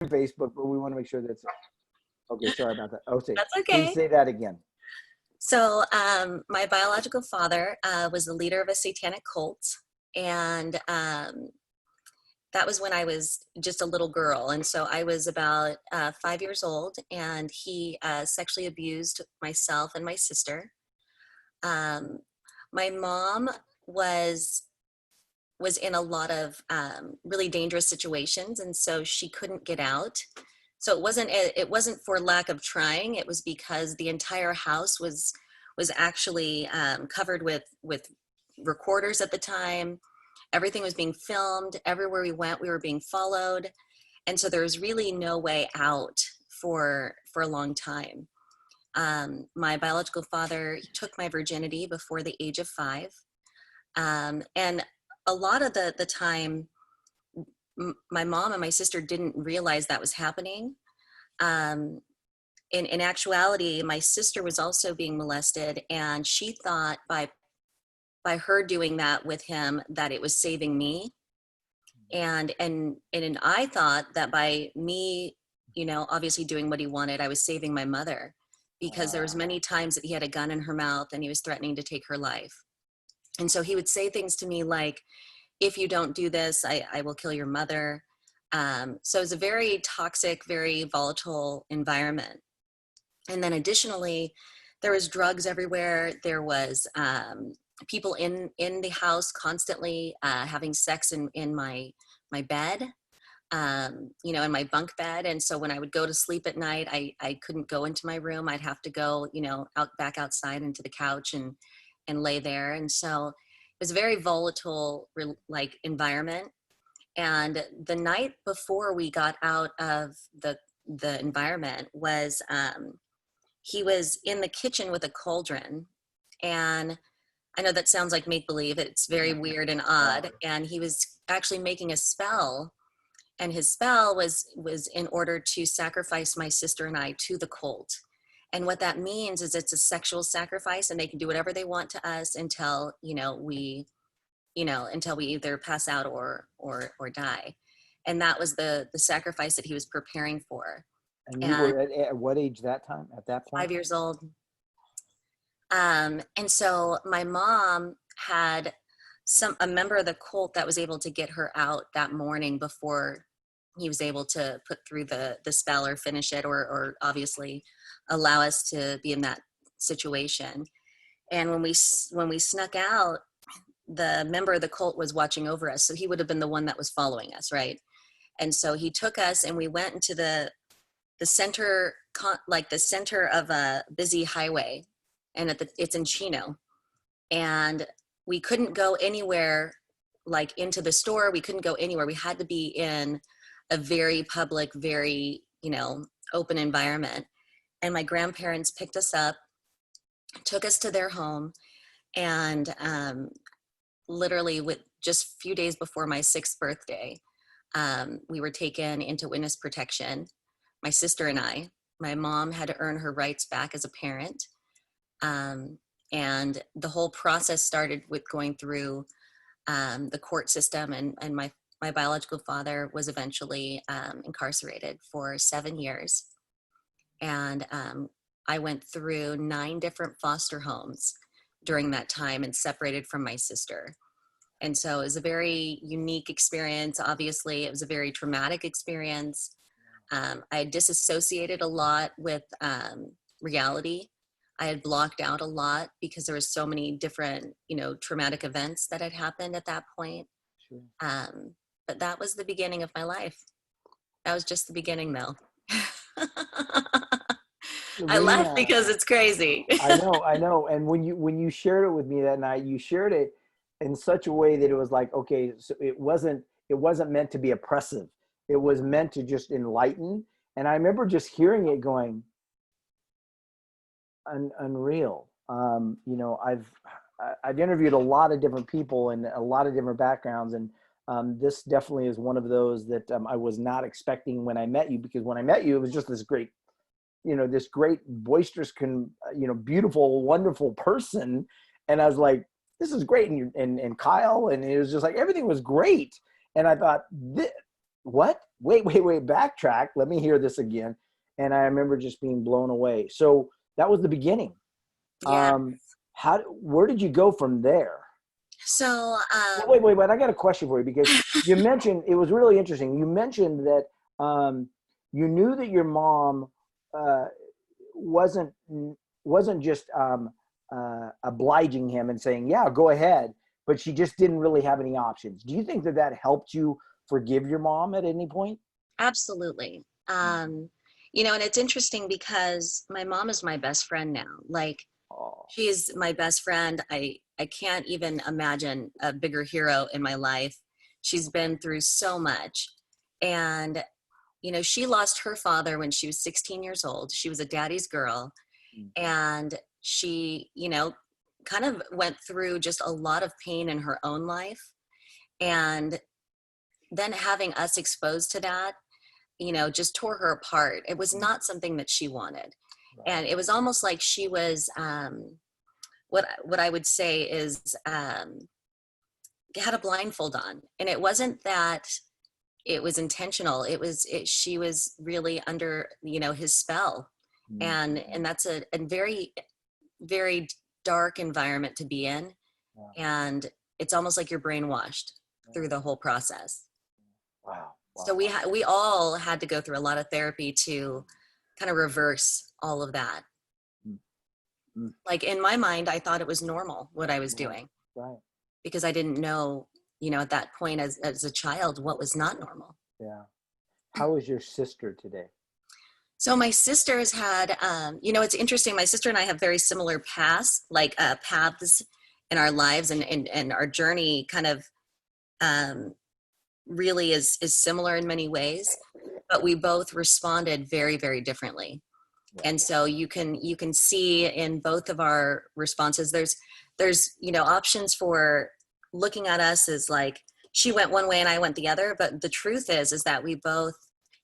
Facebook, but we want to make sure that's okay. Sorry about that. Okay, That's please okay. say that again. So, my biological father was the leader of a satanic cult, and that was when I was just a little girl. And so I was about 5 years old, and he sexually abused myself and my sister. Um, my mom was was in a lot of really dangerous situations, and so she couldn't get out. So it wasn't for lack of trying. It was because the entire house was actually covered with recorders at the time. Everything was being filmed. Everywhere we went, we were being followed, and so there was really no way out for a long time. My biological father took my virginity before the age of 5, and a lot of the time, my mom and my sister didn't realize that was happening. Um, in actuality, my sister was also being molested, and she thought by her doing that with him that it was saving me, and I thought that by me, obviously doing what he wanted, I was saving my mother, because there was Wow. many times that he had a gun in her mouth and he was threatening to take her life. And so he would say things to me like, if you don't do this, I will kill your mother. So it's a very toxic, very volatile environment. And then additionally, there was drugs everywhere. There was people in the house constantly having sex in my bed, in my bunk bed. And so when I would go to sleep at night, I couldn't go into my room. I'd have to go, back outside into the couch and lay there. And so it was a very volatile environment. And the night before we got out of the environment was he was in the kitchen with a cauldron. And I know that sounds like make believe. It's very weird and odd. And he was actually making a spell, and his spell was in order to sacrifice my sister and I to the cult. And what that means is it's a sexual sacrifice, and they can do whatever they want to us until until we either pass out or die. And that was the sacrifice that he was preparing for. And you And were at what age that time? At that point? 5 years old. And so my mom had a member of the cult that was able to get her out that morning before he was able to put through the spell or finish it, or obviously allow us to be in that situation. And when we snuck out, the member of the cult was watching over us, so he would have been the one that was following us, right? And so he took us, and we went into the center, the center of a busy highway, and it's in Chino, and we couldn't go anywhere, like into the store. We couldn't go anywhere. We had to be in a very public, very open environment. And my grandparents picked us up, took us to their home, and literally with just a few days before my 6th birthday, we were taken into witness protection, my sister and I. My mom had to earn her rights back as a parent. And the whole process started with going through the court system, and my biological father was eventually incarcerated for 7 years. And I went through 9 different foster homes during that time and separated from my sister. And so it was a very unique experience. Obviously, it was a very traumatic experience. I had disassociated a lot with reality. I had blocked out a lot because there was so many different, traumatic events that had happened at that point. Sure. But that was the beginning of my life. That was just the beginning, though. I laugh Serena, because it's crazy. I know. And when you shared it with me that night, you shared it in such a way that it was like, okay, so it wasn't meant to be oppressive. It was meant to just enlighten. And I remember just hearing it going, unreal. I've interviewed a lot of different people and a lot of different backgrounds, and this definitely is one of those that I was not expecting when I met you, because when I met you, it was just this great, boisterous, beautiful, wonderful person. And I was like, this is great. And Kyle, and it was just like, everything was great. And I thought, what? wait, backtrack. Let me hear this again. And I remember just being blown away. So that was the beginning. Yeah. Where did you go from there? So, Well, wait. I got a question for you because you mentioned, it was really interesting. You mentioned that you knew that your mom uh, wasn't wasn't just obliging him and saying, "Yeah, go ahead," but she just didn't really have any options. Do you think that that helped you forgive your mom at any point? absolutely. And it's interesting because my mom is my best friend now. Like, Oh, she is my best friend. I can't even imagine a bigger hero in my life. She's been through so much. And, she lost her father when she was 16 years old. She was a daddy's girl. mhm. And she, kind of went through just a lot of pain in her own life. And then having us exposed to that, just tore her apart. It was not something that she wanted. Right. And it was almost like she was, what I would say is, had a blindfold on, and it wasn't that it was intentional. She was really under his spell, and Mhm. that's a very very dark environment to be in, Yeah. and it's almost like you're brainwashed Yeah. through the whole process. Wow. So Wow. we all had to go through a lot of therapy to kind of reverse all of that. Mm, mm. Like, in my mind, I thought it was normal what I was Right. doing, Right. because I didn't know, at that point as a child, what was not normal. Yeah. How is your sister today? So my sisters had, it's interesting. My sister and I have very similar paths, like paths in our lives, and our journey kind of um, really is similar in many ways, but we both responded very, very differently. Yeah. And so you can see in both of our responses, there's options for looking at us as like, she went one way and I went the other, but the truth is that we both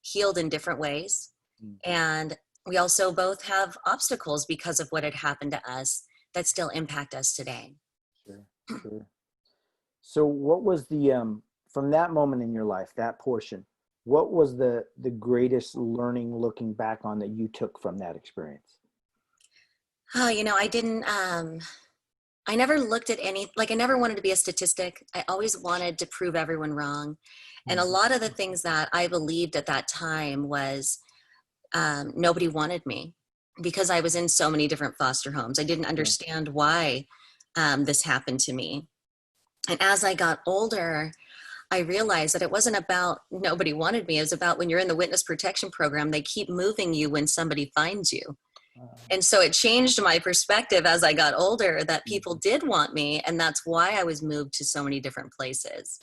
healed in different ways, Mm, and we also both have obstacles because of what had happened to us that still impact us today. sure. Sure. So what was the from that moment in your life, that portion, what was the greatest learning looking back on that you took from that experience? Oh, I didn't, I never looked at any, like, I never wanted to be a statistic. I always wanted to prove everyone wrong. And a Mhm. lot of the things that I believed at that time was, nobody wanted me because I was in so many different foster homes. I didn't Sure. understand why this happened to me. And as I got older, I realized that it wasn't about nobody wanted me. It was about, when you're in the witness protection program, they keep moving you when somebody finds you. Uh, And so it changed my perspective as I got older, that people mhm. did want me. And that's why I was moved to so many different places.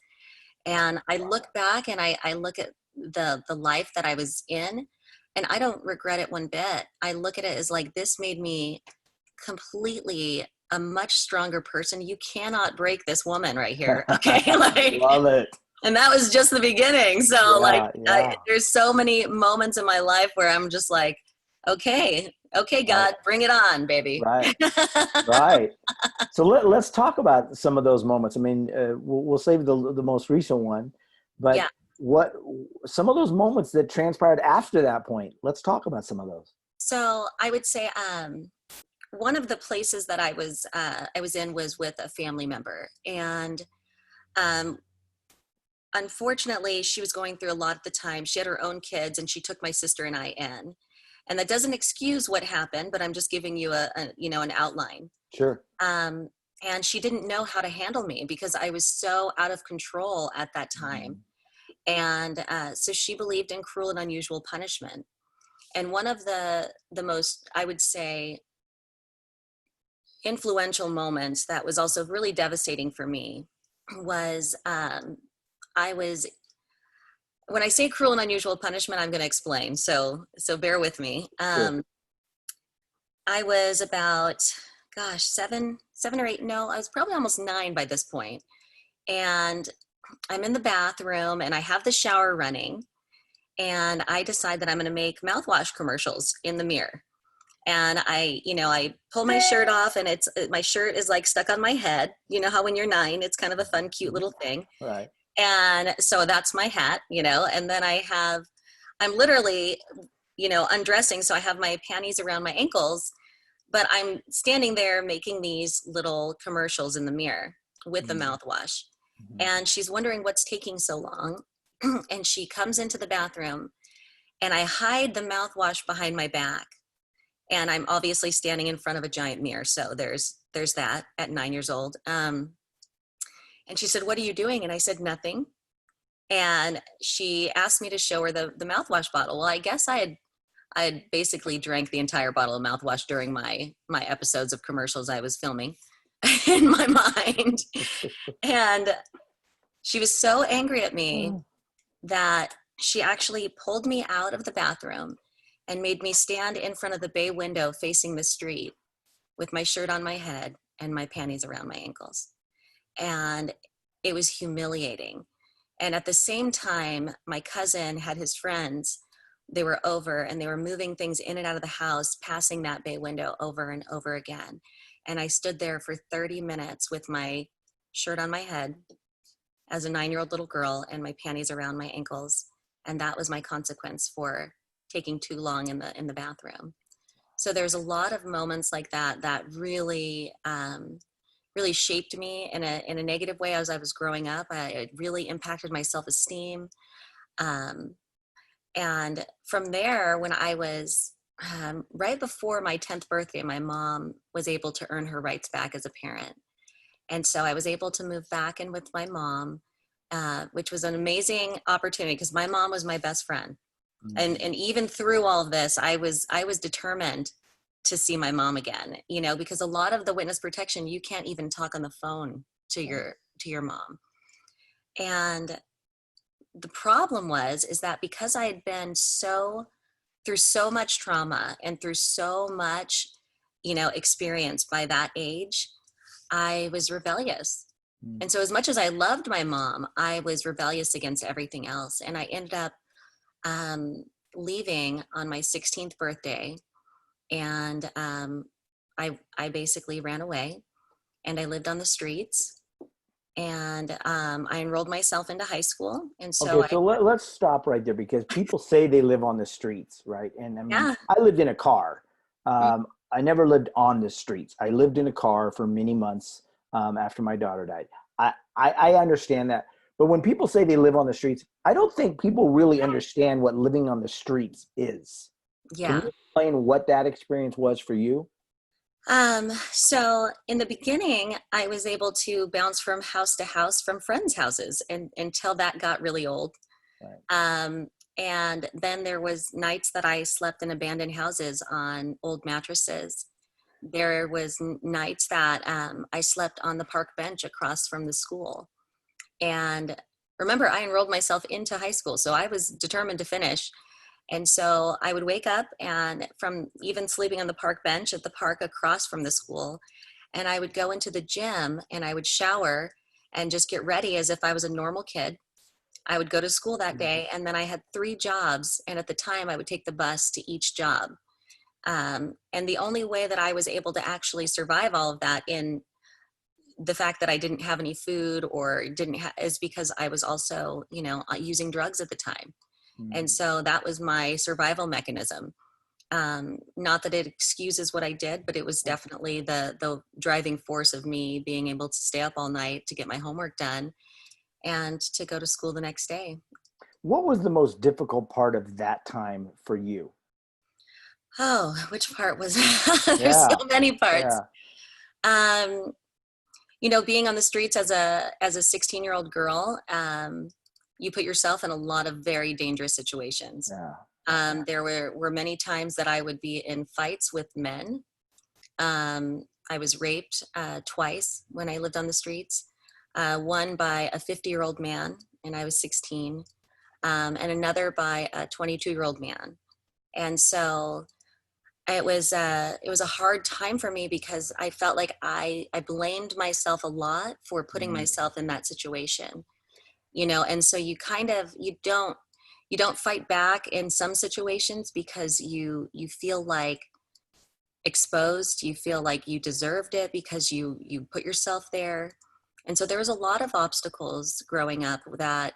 And I look back and I look at the life that I was in, and I don't regret it one bit. I look at it as like, this made me completely a much stronger person. You cannot break this woman right here. Okay. Like, Love it. and that was just the beginning. So, like, Yeah, yeah. there's so many moments in my life where I'm just like, okay, Right, God, bring it on, baby. right, right. So let's talk about some of those moments. I mean, we'll save the most recent one, but Yeah. what some of those moments that transpired after that point? Let's talk about some of those. So I would say, one of the places that I was in was with a family member, and um, unfortunately, she was going through a lot at the time. She had her own kids, and she took my sister and I in. And that doesn't excuse what happened, but I'm just giving you an outline. Sure. Um, and she didn't know how to handle me because I was so out of control at that time. Mhm. And so she believed in cruel and unusual punishment. And one of the most, I would say, influential moments that was also really devastating for me was, I was, when I say cruel and unusual punishment, I'm going to explain. So bear with me. Sure. I was about, gosh, 7 or 8. No, I was probably almost 9 by this point. And I'm in the bathroom and I have the shower running, and I decide that I'm going to make mouthwash commercials in the mirror. And I pull my shirt off, and my shirt is like stuck on my head. You know how when you're 9, it's kind of a fun, cute Mhm. little thing. Right. And so that's my hat, and then I'm literally, undressing. So I have my panties around my ankles, but I'm standing there making these little commercials in the mirror with the mouthwash. Mhm. And she's wondering what's taking so long. And she comes into the bathroom, and I hide the mouthwash behind my back. And I'm obviously standing in front of a giant mirror. So there's that at 9 years old. And she said, "What are you doing?" And I said, "Nothing." And she asked me to show her the mouthwash bottle. Well, I guess I had basically drank the entire bottle of mouthwash during my episodes of commercials I was filming in my mind. And she was so angry at me that she actually pulled me out of the bathroom and made me stand in front of the bay window facing the street with my shirt on my head and my panties around my ankles. And it was humiliating. And at the same time, my cousin had his friends. They were over and they were moving things in and out of the house, passing that bay window over and over again. And I stood there for 30 minutes with my shirt on my head as a 9-year-old little girl and my panties around my ankles. And that was my consequence for taking too long in the bathroom. So there's a lot of moments like that that really, really shaped me in a negative way as I was growing up. It really impacted my self-esteem. And from there, when I was right before my 10th birthday, my mom was able to earn her rights back as a parent. And so I was able to move back in with my mom, which was an amazing opportunity because my mom was my best friend. And even through all of this, I was determined to see my mom again, because a lot of the witness protection, you can't even talk on the phone to your mom. And the problem is that because I had been through so much trauma and through so much, experience by that age, I was rebellious. And so as much as I loved my mom, I was rebellious against everything else. And I ended up leaving on my 16th birthday. And I basically ran away and I lived on the streets. And I enrolled myself into high school. And so Okay, so let's stop right there because people say they live on the streets, right? And I mean, yeah. I lived in a car. I never lived on the streets. I lived in a car for many months after my daughter died. I understand that. But when people say they live on the streets, I don't think people really understand what living on the streets is. Can Yeah. you explain what that experience was for you? So in the beginning, I was able to bounce from house to house from friends' houses and until that got really old. Right. And then there was nights that I slept in abandoned houses on old mattresses. There was nights that I slept on the park bench across from the school. And remember, I enrolled myself into high school, so I was determined to finish. And so I would wake up and from even sleeping on the park bench at the park across from the school, and I would go into the gym and I would shower and just get ready as if I was a normal kid. I would go to school that day, and then I had 3 jobs. And at the time, I would take the bus to each job. And the only way that I was able to actually survive all of that in the fact that I didn't have any food or is because I was also, using drugs at the time. And so that was my survival mechanism. Not that it excuses what I did, but it was definitely the driving force of me being able to stay up all night to get my homework done and to go to school the next day. What was the most difficult part of that time for you? Oh, which part was there's Yeah, so many parts. yeah, Um, being on the streets as a 16-year-old girl, you put yourself in a lot of very dangerous situations. yeah. There were many times that I would be in fights with men. I was raped twice when I lived on the streets. One by a 50-year-old man, and I was 16, and another by a 22-year-old man. And so it was a hard time for me because I felt like I blamed myself a lot for putting Mm, myself in that situation, and so you don't fight back in some situations because you feel like exposed, you feel like you deserved it because you put yourself there. And so there was a lot of obstacles growing up that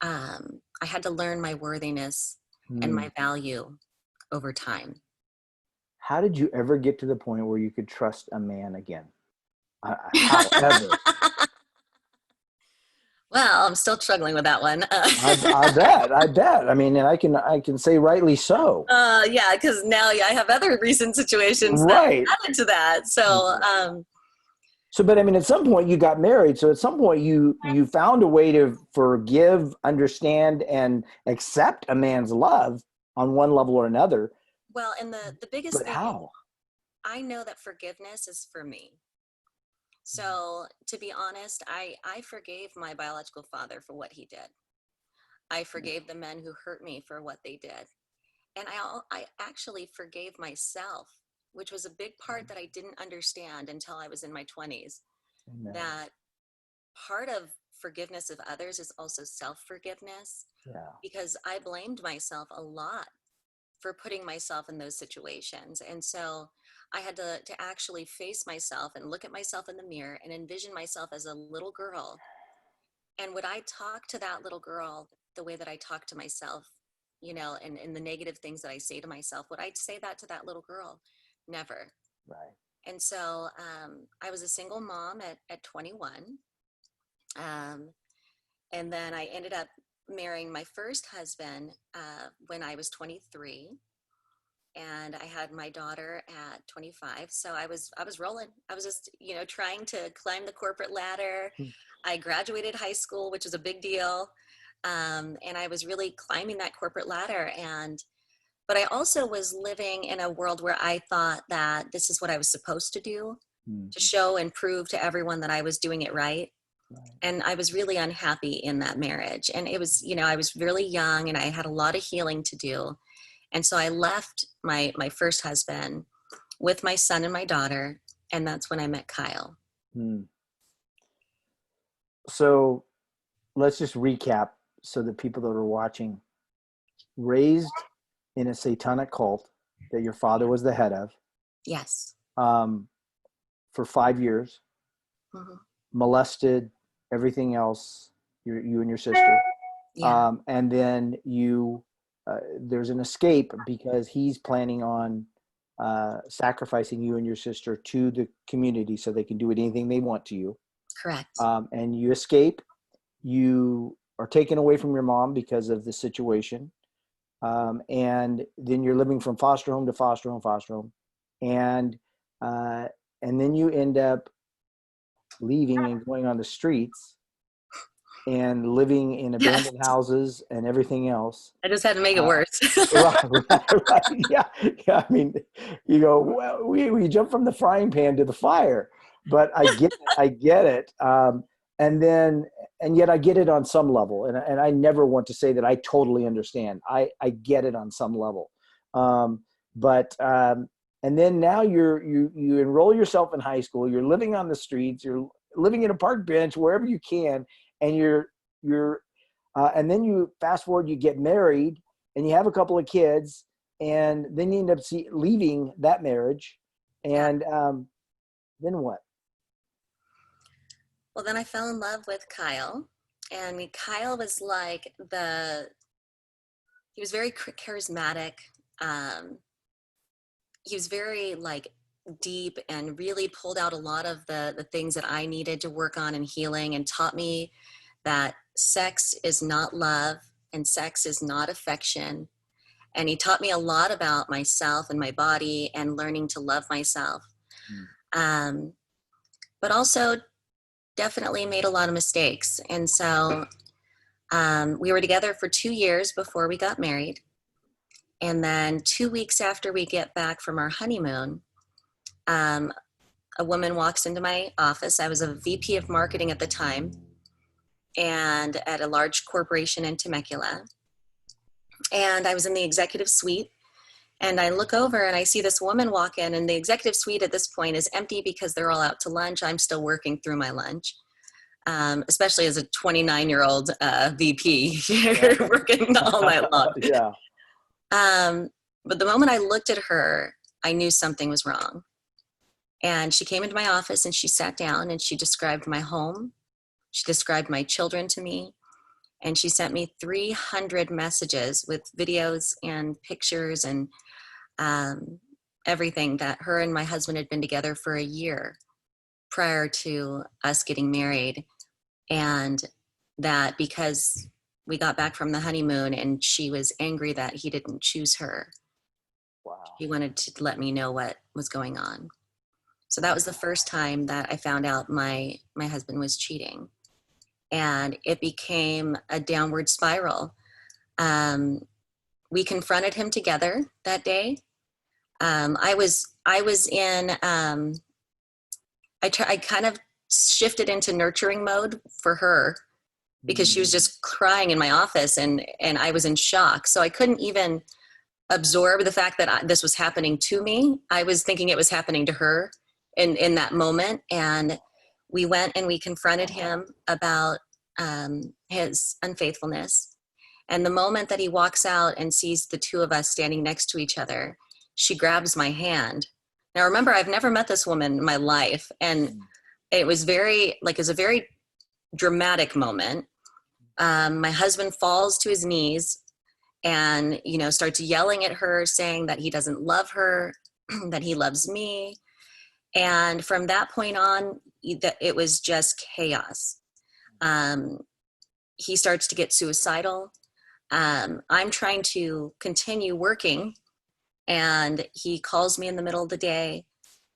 I had to learn my worthiness and Hmm. my value over time. How did you ever get to the point where you could trust a man again? However, Well, I'm still struggling with that one. I bet. I mean, and I can say rightly so. Yeah, because now I have other recent situations that Right. added to that. So, So, but I mean, at some point you got married. So at some point you found a way to forgive, understand, and accept a man's love on one level or another. well, and the biggest But thing is how? I know that forgiveness is for me. So to be honest, I forgave my biological father for what he did. I forgave the men who hurt me for what they did. And I actually forgave myself, which was a big part that I didn't understand until I was in my 20s. Amen. That part of forgiveness of others is also self-forgiveness, Yeah. because I blamed myself a lot for putting myself in those situations. And so I had to actually face myself and look at myself in the mirror and envision myself as a little girl. And would I talk to that little girl the way that I talk to myself, and the negative things that I say to myself? Would I say that to that little girl? Never. Right. And so I was a single mom at 21. Um, and then I ended up marrying my first husband when I was 23. And I had my daughter at 25. So I was rolling. I was just, trying to climb the corporate ladder. I graduated high school, which was a big deal. And I was really climbing that corporate ladder. But I also was living in a world where I thought that this is what I was supposed to do, to Mhm. show and prove to everyone that I was doing it right. Right. And I was really unhappy in that marriage. And it was, I was really young and I had a lot of healing to do. And so I left my first husband with my son and my daughter. And that's when I met Kyle. Hmm. So let's just recap so the people that are watching, raised in a satanic cult that your father was the head of, Yes. um, for 5 years, Hmm. molested, everything else, you and your sister. Yeah. And then there's an escape because he's planning on sacrificing you and your sister to the community so they can do anything they want to you. Correct. And you escape. You are taken away from your mom because of the situation. And then you're living from foster home to foster home, foster home. And, uh, and then you end up leaving and going on the streets and living in Yes. abandoned houses and everything else. I just had to make it Uh, worse. right, right, yeah, yeah. I mean, you go, well, we jump from the frying pan to the fire, but I get it. And then, and yet I get it on some level. And I never want to say that I totally understand. I get it on some level. But, and then now you enroll yourself in high school, you're living on the streets, you're living in a park bench, wherever you can. And and then you fast forward, you get married and you have a couple of kids, and then you end up leaving that marriage. Yeah. And then what? Well, then I fell in love with Kyle. And Kyle was like he was very charismatic. Um, he was very like deep and really pulled out a lot of the things that I needed to work on and healing, and taught me that sex is not love and sex is not affection. And he taught me a lot about myself and my body and learning to love myself. Hmm. Um, but also definitely made a lot of mistakes. And so we were together for 2 years before we got married. And then 2 weeks after we get back from our honeymoon, um, a woman walks into my office. I was a VP of marketing at the time and at a large corporation in Temecula. And I was in the executive suite. And I look over and I see this woman walk in, and the executive suite at this point is empty because they're all out to lunch. I'm still working through my lunch, especially as a 29-year-old VP. Yeah. You're working all night long. Yeah. But the moment I looked at her, I knew something was wrong. And she came into my office and she sat down and she described my home. She described my children to me. And she sent me 300 messages with videos and pictures and um, everything, that her and my husband had been together for a year prior to us getting married. And that because we got back from the honeymoon and she was angry that he didn't choose her, Wow. he wanted to let me know what was going on. So that was the first time that I found out my husband was cheating. And it became a downward spiral. We confronted him together that day. I was in, I kind of shifted into nurturing mode for her because she was just crying in my office and I was in shock. So I couldn't even absorb the fact that this was happening to me. I was thinking it was happening to her in that moment. And we went and we confronted him about his unfaithfulness. And the moment that he walks out and sees the two of us standing next to each other, she grabs my hand. Now remember, I've never met this woman in my life. And it was it was a very dramatic moment. My husband falls to his knees and, starts yelling at her, saying that he doesn't love her, that he loves me. And from that point on, it was just chaos. He starts to get suicidal. I'm trying to continue working, and he calls me in the middle of the day,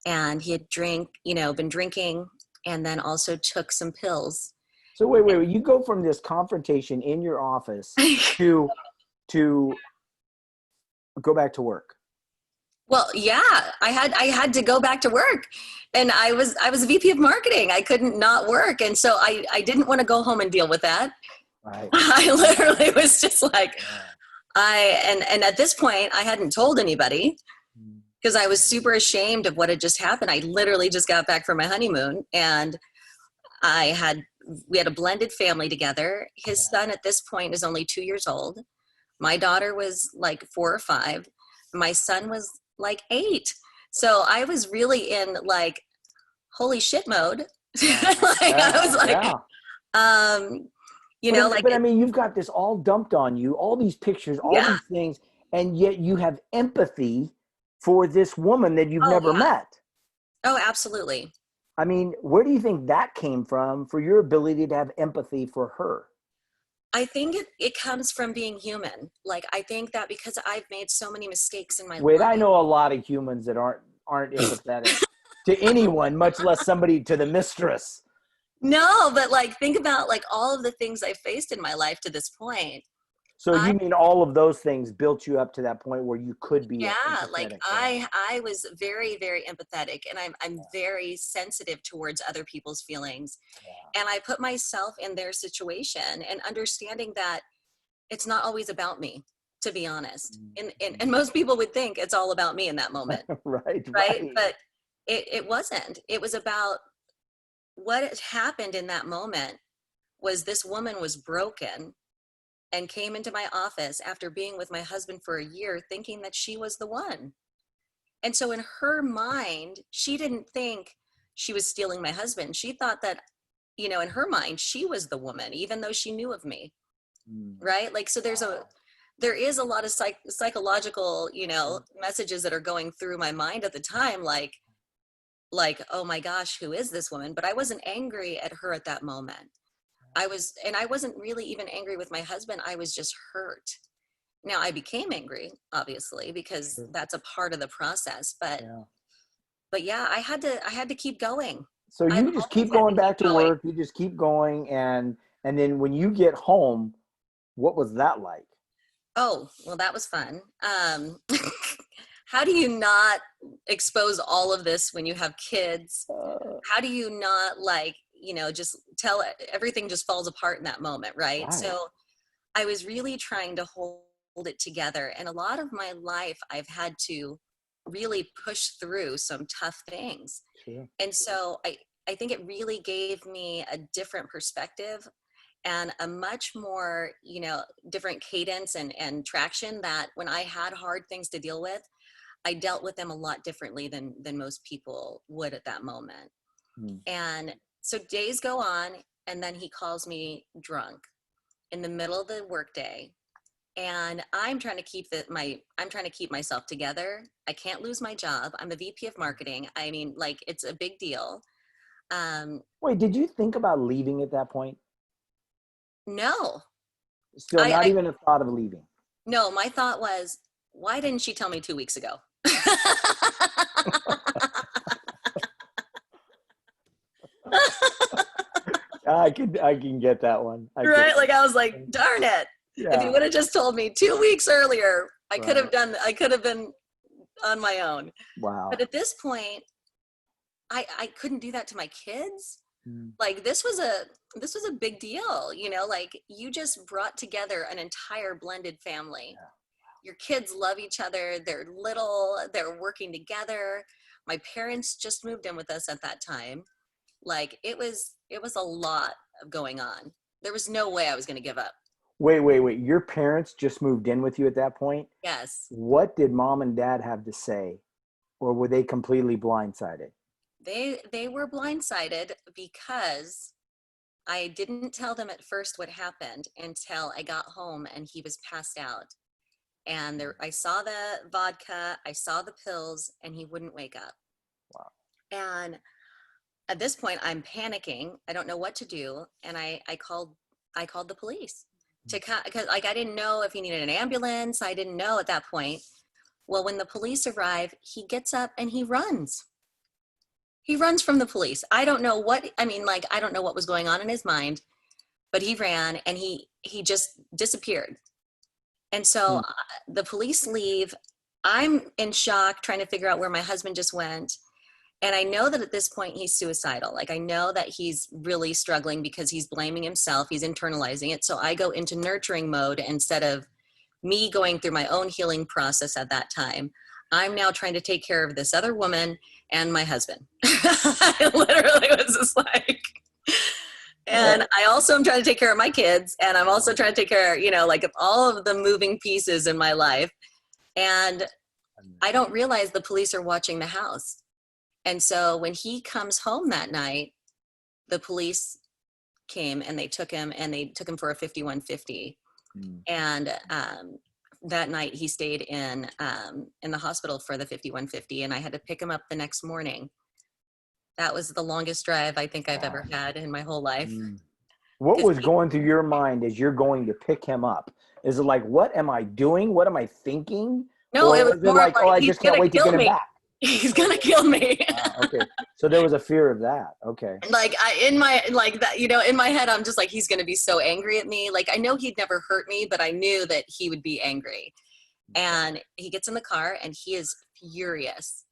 and he had been drinking, and then also took some pills. So wait, you go from this confrontation in your office to go back to work. Well, yeah, I had to go back to work, and I was a VP of marketing. I couldn't not work. And so I didn't want to go home and deal with that. Right. I literally was just like, and at this point I hadn't told anybody because I was super ashamed of what had just happened. I literally just got back from my honeymoon, and we had a blended family together. His son at this point is only 2 years old. My daughter was like 4 or 5. My son was like 8. So I was really in like holy shit mode. I was like, but I mean, you've got this all dumped on you, all these pictures, all these things, and yet you have empathy for this woman that you've never met. Oh, absolutely. I mean, where do you think that came from for your ability to have empathy for her? I think it comes from being human. Like, I think that because I've made so many mistakes in my life. I know a lot of humans that aren't empathetic to anyone, much less somebody to the mistress. No, but like, think about like all of the things I faced in my life to this point. So you mean all of those things built you up to that point where you could be like I was very, very empathetic, and I'm very sensitive towards other people's feelings. And I put myself in their situation and understanding that it's not always about me, to be honest. And most people would think it's all about me in that moment. Right. But it wasn't. It was about what had happened in that moment. Was this woman was broken and came into my office after being with my husband for a year thinking that she was the one. And so in her mind, she didn't think she was stealing my husband. She thought that, in her mind, she was the woman, even though she knew of me. Right? Like, so there is a lot of psychological, messages that are going through my mind at the time, like, oh my gosh, who is this woman? But I wasn't angry at her at that moment. I wasn't really even angry with my husband. I was just hurt. Now I became angry, obviously, because that's a part of the process. But yeah, I had to keep going. So you just keep going back to work. You just keep going, and then when you get home, what was that like? Oh, well, that was fun. How do you not expose all of this when you have kids? How do you not just tell everything just falls apart in that moment, right? So I was really trying to hold it together. And a lot of my life, I've had to really push through some tough things. And so I think it really gave me a different perspective and a much more, different cadence and traction, that when I had hard things to deal with, I dealt with them a lot differently than most people would at that moment. Mm. And so days go on, and then he calls me drunk in the middle of the workday, and I'm trying to I'm trying to keep myself together. I can't lose my job. I'm a VP of marketing. I mean, like, it's a big deal. Wait, did you think about leaving at that point? No, Still, not I even a thought of leaving. no, my thought was, why didn't she tell me 2 weeks ago? I can get that one. Right? Like, I was like, darn it. If you Yeah. would have just told me 2 weeks earlier, I could Right. have been on my own. Wow. But at this point, I couldn't do that to my kids. Mm. Like, this was a big deal, you know, like, you just brought together an entire blended family. Yeah. Your kids love each other. They're little, they're working together. My parents just moved in with us at that time. Like, it was a lot of going on. There was no way I was going to give up. Wait. Your parents just moved in with you at that point? Yes. What did mom and dad have to say? Or were they completely blindsided? They were blindsided because I didn't tell them at first what happened until I got home and he was passed out. And I saw the vodka, I saw the pills, and he wouldn't wake up. Wow. And at this point, I'm panicking. I don't know what to do, and I called the police because, like, I didn't know if he needed an ambulance. I didn't know at that point. Well, when the police arrive, he gets up and he runs. He runs from the police. I don't know what was going on in his mind, but he ran and he just disappeared. And so the police leave. I'm in shock, trying to figure out where my husband just went. And I know that at this point he's suicidal. Like, I know that he's really struggling because he's blaming himself. He's internalizing it. So I go into nurturing mode instead of me going through my own healing process at that time. I'm now trying to take care of this other woman and my husband. I literally was just like, and I also am trying to take care of my kids, and I'm also trying to take care, you know, like, of all of the moving pieces in my life. And I don't realize the police are watching the house. And so when he comes home that night, the police came and they took him for a 5150. And that night he stayed in the hospital for the 5150, and I had to pick him up the next morning. That was the longest drive I think I've ever had in my whole life. What was going through your mind as you're going to pick him up? Is it like, what am I doing? What am I thinking? No, or it was is it more like, like, oh, I just can't wait to get him back? He's gonna kill me. Okay, so there was a fear of that. Okay. Like, in my head, I'm just like, he's gonna be so angry at me. Like, I know he'd never hurt me, but I knew that he would be angry. And he gets in the car and he is furious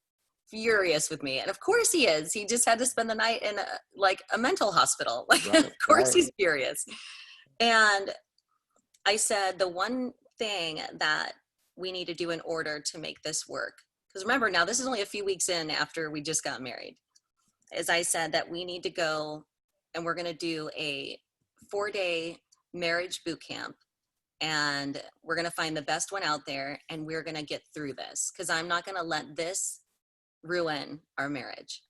with me. And of course he is. He just had to spend the night in a mental hospital. Like, right, of course he's furious. And I said, the one thing that we need to do in order to make this work, because remember, now this is only a few weeks in after we just got married, is I said that we need to go and we're going to do a 4-day marriage boot camp. And we're going to find the best one out there, and we're going to get through this, because I'm not going to let this ruin our marriage.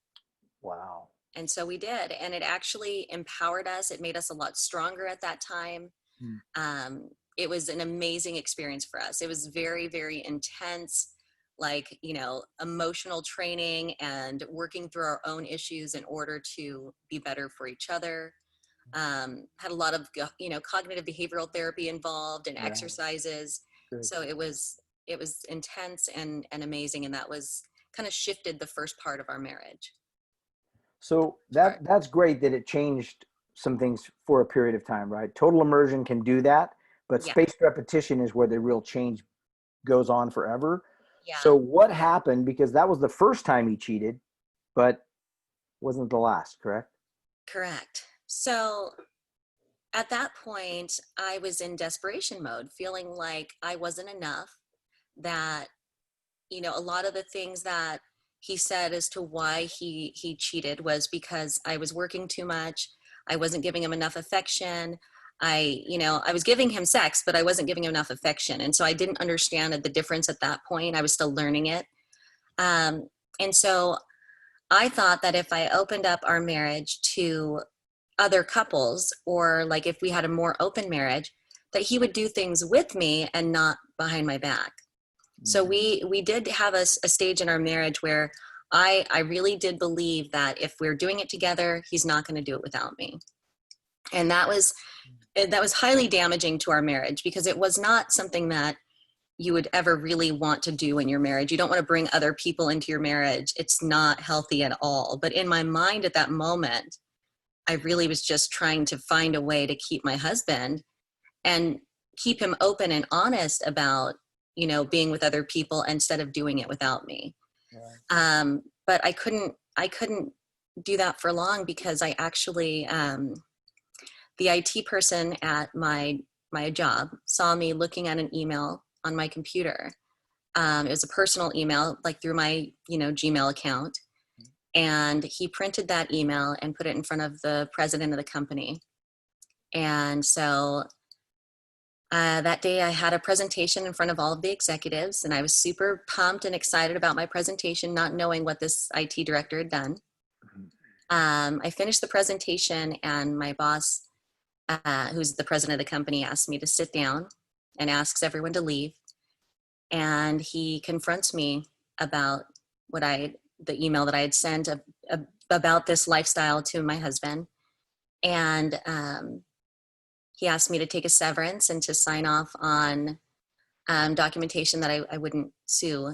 Wow. And so we did, and it actually empowered us. It made us a lot stronger at that time. It was an amazing experience for us. It was very, very intense, like, you know, emotional training and working through our own issues in order to be better for each other. Had a lot of, you know, cognitive behavioral therapy involved and exercises. Good. So it was intense and amazing. And that was kind of shifted the first part of our marriage. So that's great that it changed some things for a period of time, right? Total immersion can do that, but spaced repetition is where the real change goes on forever. Yeah. So what happened? Because that was the first time he cheated, but wasn't the last, correct? Correct. So at that point, I was in desperation mode, feeling like I wasn't enough, that, you know, a lot of the things that he said as to why he cheated was because I was working too much. I wasn't giving him enough affection. I was giving him sex, but I wasn't giving him enough affection. And so I didn't understand the difference at that point. I was still learning it. And so I thought that if I opened up our marriage to other couples, or like if we had a more open marriage, that he would do things with me and not behind my back. So we did have a stage in our marriage where I really did believe that if we're doing it together, he's not going to do it without me. And that was highly damaging to our marriage, because it was not something that you would ever really want to do in your marriage. You don't want to bring other people into your marriage. It's not healthy at all. But in my mind at that moment, I really was just trying to find a way to keep my husband and keep him open and honest about, being with other people instead of doing it without me. But I couldn't do that for long, because I actually, the IT person at my job saw me looking at an email on my computer. It was a personal email, like through my, Gmail account. And he printed that email and put it in front of the president of the company. And so that day I had a presentation in front of all of the executives, and I was super pumped and excited about my presentation, not knowing what this IT director had done. I finished the presentation, and my boss, who's the president of the company, asked me to sit down and asks everyone to leave. And he confronts me about the email that I had sent about this lifestyle to my husband. And he asked me to take a severance and to sign off on documentation that I wouldn't sue,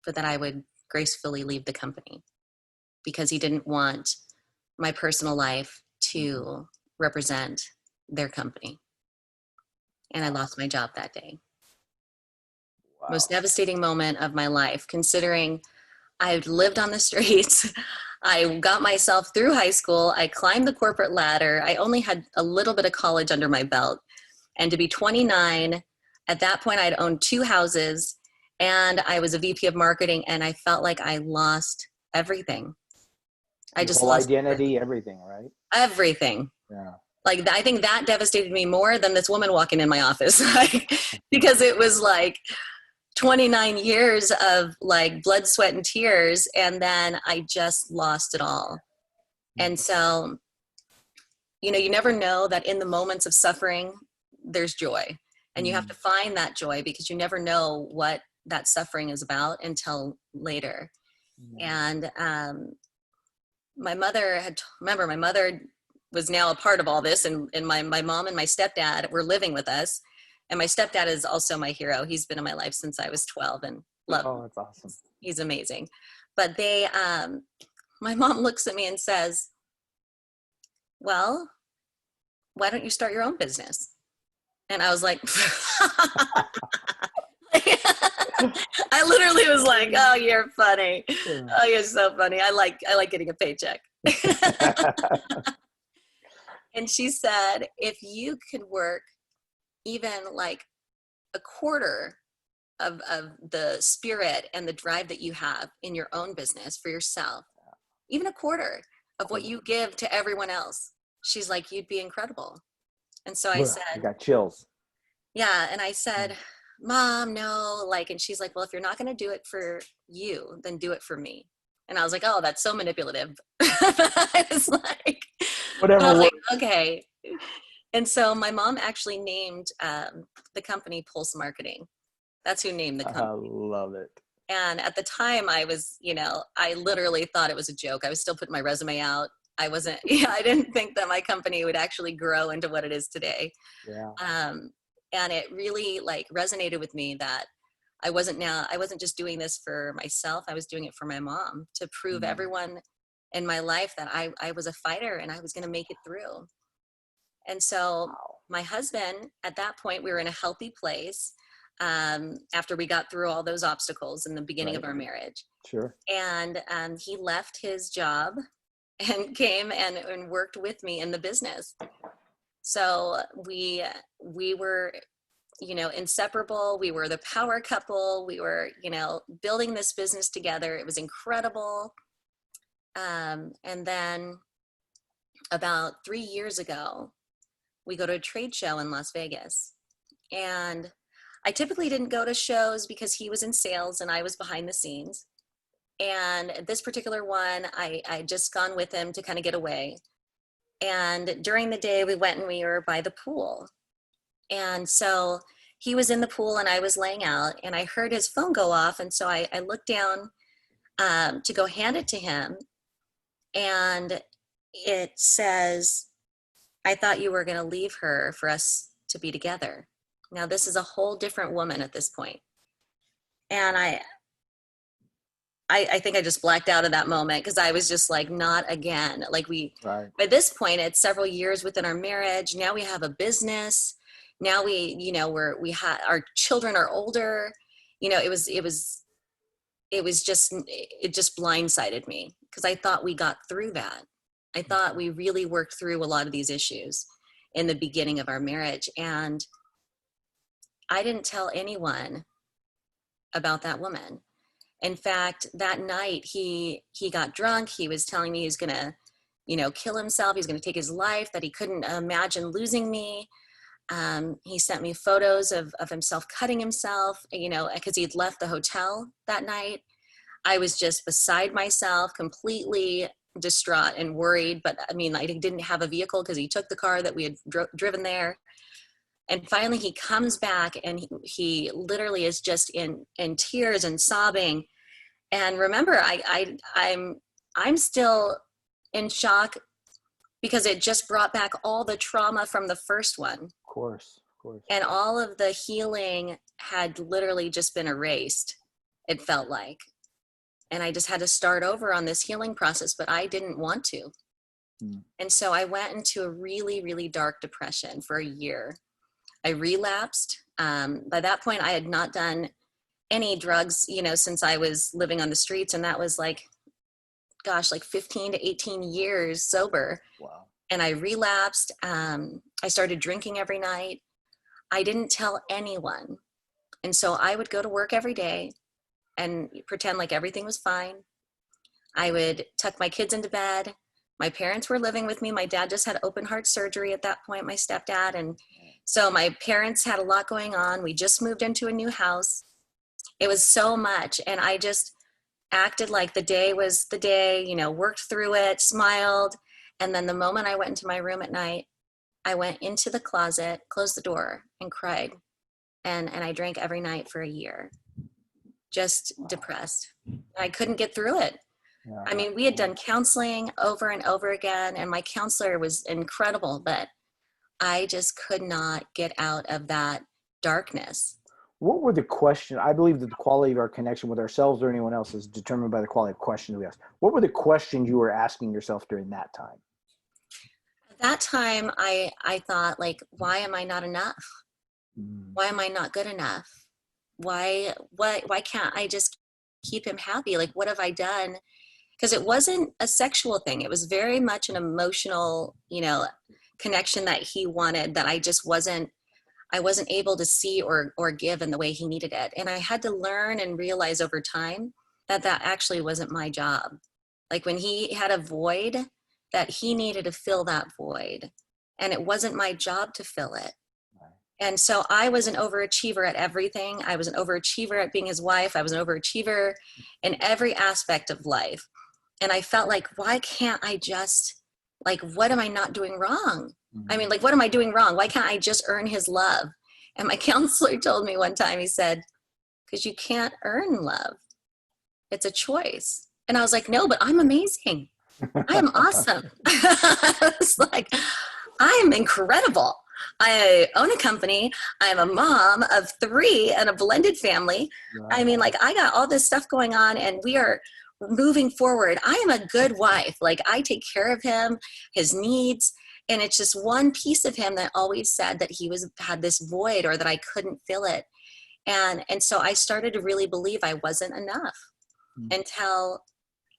but that I would gracefully leave the company, because he didn't want my personal life to represent their company. And I lost my job that day. Wow. Most devastating moment of my life, considering I've lived on the streets. I got myself through high school. I climbed the corporate ladder. I only had a little bit of college under my belt. And to be 29, at that point, I'd owned 2 houses, and I was a VP of marketing, and I felt like I lost everything. I just lost identity, everything, right? Everything. Yeah. Like, I think that devastated me more than this woman walking in my office, because it was like 29 years of like blood, sweat, and tears. And then I just lost it all. And so, you never know that in the moments of suffering, there's joy. And you have to find that joy, because you never know what that suffering is about until later. And my mother was now a part of all this. And my mom and my stepdad were living with us. And my stepdad is also my hero. He's been in my life since I was 12, and love him. Oh, that's awesome. He's amazing. But my mom looks at me and says, well, why don't you start your own business? And I was like, I literally was like, oh, you're funny. Oh, you're so funny. I like getting a paycheck. And she said, if you could work even like a quarter of the spirit and the drive that you have in your own business for yourself, even a quarter of what you give to everyone else, she's like, you'd be incredible. And so I said, I got chills. Yeah. And I said, Mom, no, and she's like, well, if you're not going to do it for you, then do it for me. And I was like, oh, that's so manipulative. I was like, whatever. Okay. And so my mom actually named the company Pulse Marketing. That's who named the company. I love it. And at the time I was, I literally thought it was a joke. I was still putting my resume out. I didn't think that my company would actually grow into what it is today. Yeah. And it really resonated with me that I wasn't just doing this for myself. I was doing it for my mom, to prove everyone in my life that I was a fighter and I was going to make it through. And so my husband, at that point, we were in a healthy place after we got through all those obstacles in the beginning of our marriage. Sure. And he left his job and came and worked with me in the business. So we were, inseparable. We were the power couple. We were, building this business together. It was incredible. And then about 3 years ago, we go to a trade show in Las Vegas. And I typically didn't go to shows because he was in sales and I was behind the scenes. And this particular one, I just gone with him to kind of get away. And during the day, we went and we were by the pool. And so he was in the pool and I was laying out and I heard his phone go off. And so I looked down to go hand it to him. And it says, I thought you were going to leave her for us to be together. Now, this is a whole different woman at this point. And I think I just blacked out of that moment because I was just like, not again. Like Right. by this point, it's several years within our marriage. Now we have a business. Now our children are older. It just blindsided me because I thought we got through that. I thought we really worked through a lot of these issues in the beginning of our marriage. And I didn't tell anyone about that woman. In fact, that night he got drunk. He was telling me he was going to, kill himself. He's going to take his life, that he couldn't imagine losing me. He sent me photos of himself cutting himself, because he'd left the hotel that night. I was just beside myself, completely distraught and worried. But I didn't have a vehicle because he took the car that we had driven there. And finally he comes back and he literally is just in tears and sobbing. And remember, I'm still in shock because it just brought back all the trauma from the first one. Of course. And all of the healing had literally just been erased, it felt like. And I just had to start over on this healing process, but I didn't want to. And so I went into a really, really dark depression for a year. I relapsed. By that point, I had not done any drugs, since I was living on the streets. And that was like 15 to 18 years sober. Wow. And I relapsed. I started drinking every night. I didn't tell anyone. And so I would go to work every day and pretend like everything was fine. I would tuck my kids into bed. My parents were living with me. My dad just had open heart surgery at that point, my stepdad. And so my parents had a lot going on. We just moved into a new house. It was so much. And I just acted like the day was the day, worked through it, smiled. And then the moment I went into my room at night, I went into the closet, closed the door, and cried. And I drank every night for a year, just depressed. I couldn't get through it. Yeah. We had done counseling over and over again, and my counselor was incredible, but I just could not get out of that darkness. What were the questions? I believe that the quality of our connection with ourselves or anyone else is determined by the quality of questions we ask. What were the questions you were asking yourself during that time? At that time, I thought, like, why am I not enough? Why am I not good enough? Why can't I just keep him happy? Like, what have I done? Because it wasn't a sexual thing. It was very much an emotional, connection that he wanted that I wasn't able to see or give in the way he needed it. And I had to learn and realize over time that actually wasn't my job. Like when he had a void, that he needed to fill that void. And it wasn't my job to fill it. And so I was an overachiever at everything. I was an overachiever at being his wife. I was an overachiever in every aspect of life. And I felt like, why can't I just, what am I not doing wrong? What am I doing wrong? Why can't I just earn his love? And my counselor told me one time, he said, because you can't earn love. It's a choice. And I was like, no, but I'm amazing. I am awesome. I was like, I am incredible. I own a company. I'm a mom of 3 and a blended family. Wow. I got all this stuff going on and we are moving forward. I am a good wife. I take care of him, his needs. And it's just one piece of him that always said that he had this void or that I couldn't fill it. And so I started to really believe I wasn't enough until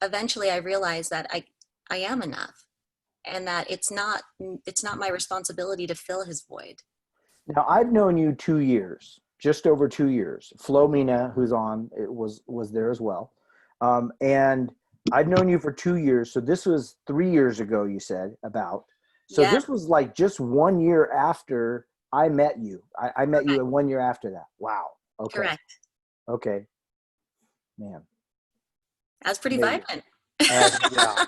eventually I realized that I am enough and that it's not my responsibility to fill his void. Now I've known you 2 years, just over 2 years. Flo Mina, who's on, it was there as well. And I've known you for 2 years. So this was 3 years ago, you said, about. So This was just 1 year after I met you. I met you 1 year after that. Wow. Okay. Correct. Okay. Man. I was pretty Maybe. vibrant. Yeah.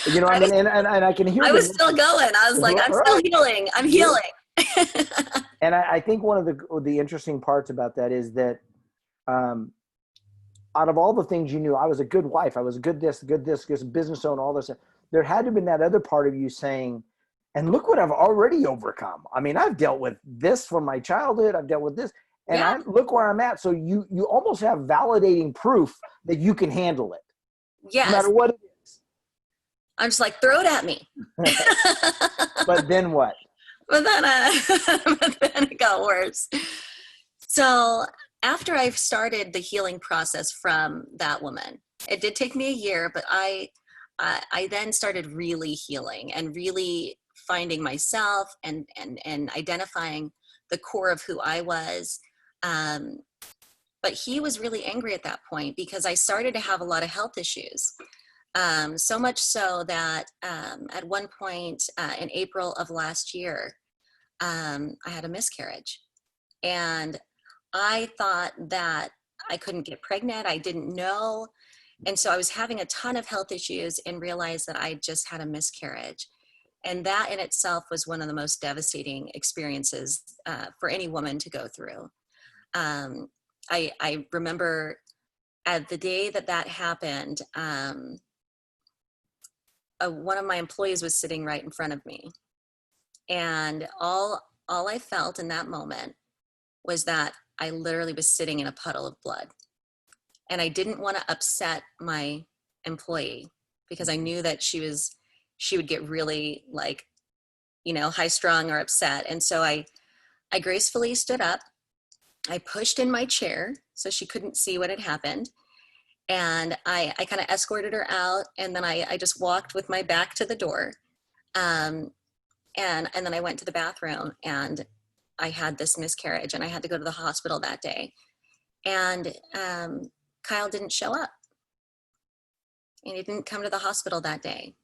You know, I I mean, was, and I can hear I the was still going. I was like, I'm still right. healing. I'm Yeah. healing. And I think one of the interesting parts about that is that um, out of all the things you knew, I was a good wife, I was a good this, good business owner, all this. There had to have been that other part of you saying, and look what I've already overcome. I mean, I've dealt with this from my childhood. I've dealt with this, and Yeah. I look where I'm at. So you almost have validating proof that you can handle it, no Yes. matter what it is. I'm just like, throw it at me. But then what? But then, but then it got worse. So after I started the healing process from that woman, it did take me a year, but I then started really healing and really finding myself and identifying the core of who I was. Um, but he was really angry at that point because I started to have a lot of health issues. So much so that at one point in April of last year, I had a miscarriage. And I thought that I couldn't get pregnant. I didn't know. And so I was having a ton of health issues and realized that I just had a miscarriage. And that in itself was one of the most devastating experiences for any woman to go through. I remember at the day that that happened, one of my employees was sitting right in front of me. And all I felt in that moment was that I literally was sitting in a puddle of blood. And I didn't want to upset my employee because I knew that she would get really like, high strung or upset. And so I gracefully stood up. I pushed in my chair so she couldn't see what had happened. And I kind of escorted her out. And then I just walked with my back to the door. And then I went to the bathroom and I had this miscarriage and I had to go to the hospital that day. And Kyle didn't show up and he didn't come to the hospital that day.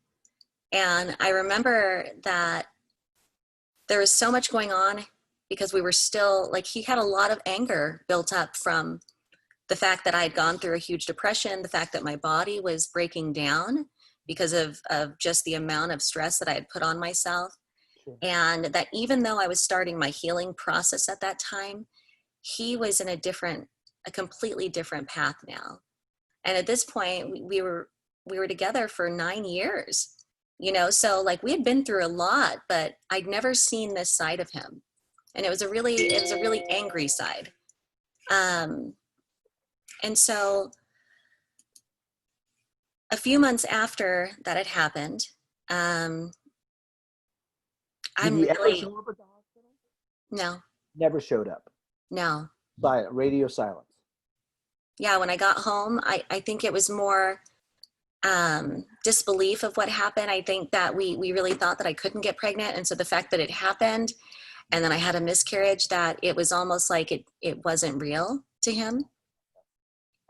And I remember that there was so much going on because we were still like, he had a lot of anger built up from the fact that I had gone through a huge depression, the fact that my body was breaking down because of just the amount of stress that I had put on myself. Sure. And that even though I was starting my healing process at that time, he was in a completely different path now. And at this point, we were together for 9 years, so like we had been through a lot, but I'd never seen this side of him. And it was a really angry side. And so a few months after that had happened, Did I'm he ever really, show up at the hospital? no, Never showed up. no. Silent, radio silence. Yeah, when I got home, I think it was more disbelief of what happened. I think that we really thought that I couldn't get pregnant. And so the fact that it happened and then I had a miscarriage, that it was almost like it wasn't real to him.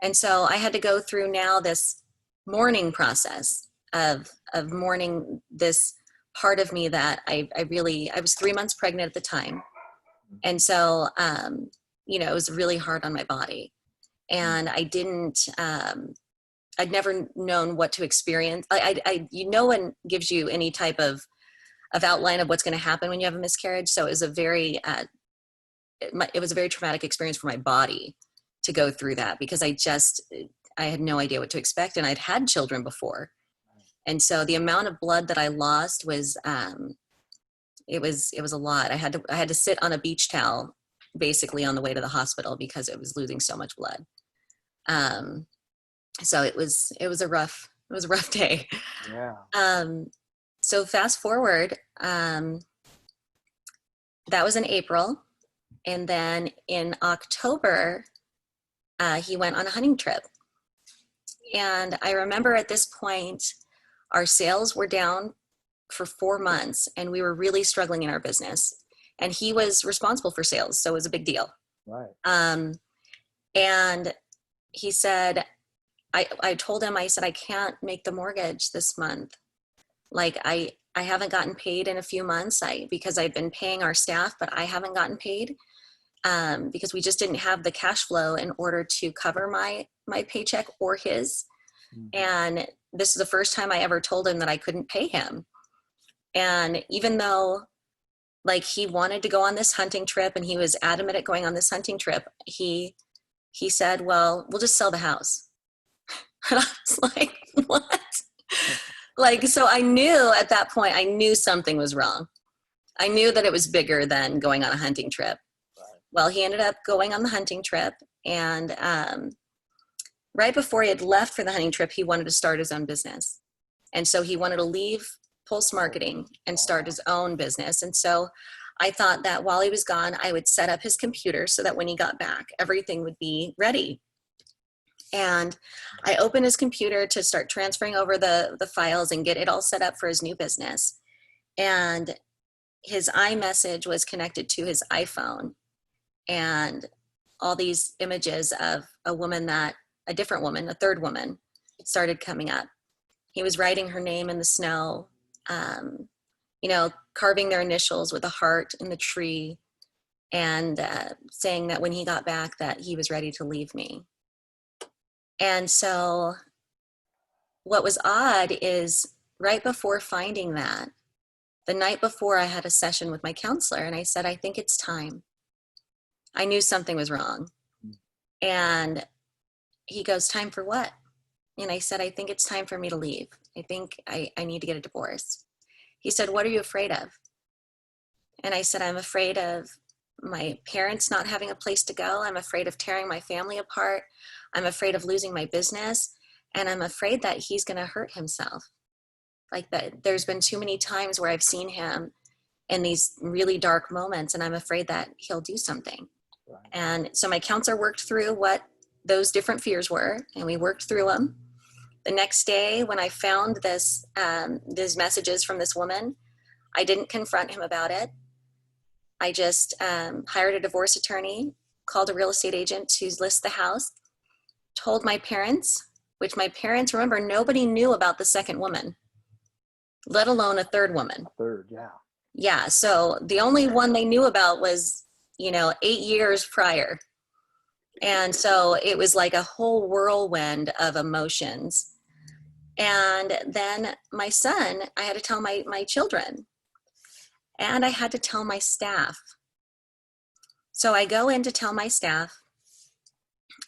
And so I had to go through now this mourning process of mourning this part of me that I was 3 months pregnant at the time. And so, it was really hard on my body. And I didn't, I'd never known what to experience. No one gives you any type of outline of what's going to happen when you have a miscarriage. So it was a very traumatic experience for my body to go through that because I had no idea what to expect, and I'd had children before. And so the amount of blood that I lost was, it was a lot. I had to sit on a beach towel basically on the way to the hospital because it was losing so much blood. So it was a rough day. Yeah. So fast forward, that was in April. And then in October, he went on a hunting trip. And I remember at this point, our sales were down for 4 months and we were really struggling in our business. And he was responsible for sales, so it was a big deal. Right. And he said, I told him, I said, I can't make the mortgage this month. Like I haven't gotten paid in a few months because I've been paying our staff, but I haven't gotten paid because we just didn't have the cash flow in order to cover my paycheck or his. And this is the first time I ever told him that I couldn't pay him. And even though like he wanted to go on this hunting trip and he was adamant at going on this hunting trip, he said, well, we'll just sell the house. And I was like, what? Like, so I knew at that point, I knew something was wrong. I knew that it was bigger than going on a hunting trip. Well, he ended up going on the hunting trip, and right before he had left for the hunting trip, he wanted to start his own business. And so he wanted to leave Pulse Marketing and start his own business. And so I thought that while he was gone, I would set up his computer so that when he got back, everything would be ready. And I opened his computer to start transferring over the files and get it all set up for his new business. And his iMessage was connected to his iPhone. And all these images of a different woman, a third woman, started coming up. He was writing her name in the snow, carving their initials with a heart in the tree, and saying that when he got back that he was ready to leave me. And so what was odd is right before finding that, the night before I had a session with my counselor, and I said, I think it's time. I knew something was wrong. And he goes, time for what? And I said, I think it's time for me to leave. I think I need to get a divorce. He said, what are you afraid of? And I said, I'm afraid of my parents not having a place to go. I'm afraid of tearing my family apart. I'm afraid of losing my business. And I'm afraid that he's going to hurt himself. Like that, there's been too many times where I've seen him in these really dark moments, and I'm afraid that he'll do something. Right. And so my counselor worked through what those different fears were, and we worked through them. The next day, when I found these messages from this woman, I didn't confront him about it. I just hired a divorce attorney, called a real estate agent to list the house, told my parents, which my parents, remember, nobody knew about the second woman, let alone a third woman. Third, yeah. Yeah, so the only one they knew about was, 8 years prior. And so it was like a whole whirlwind of emotions. And then my son, I had to tell my children, and I had to tell my staff. So I go in to tell my staff,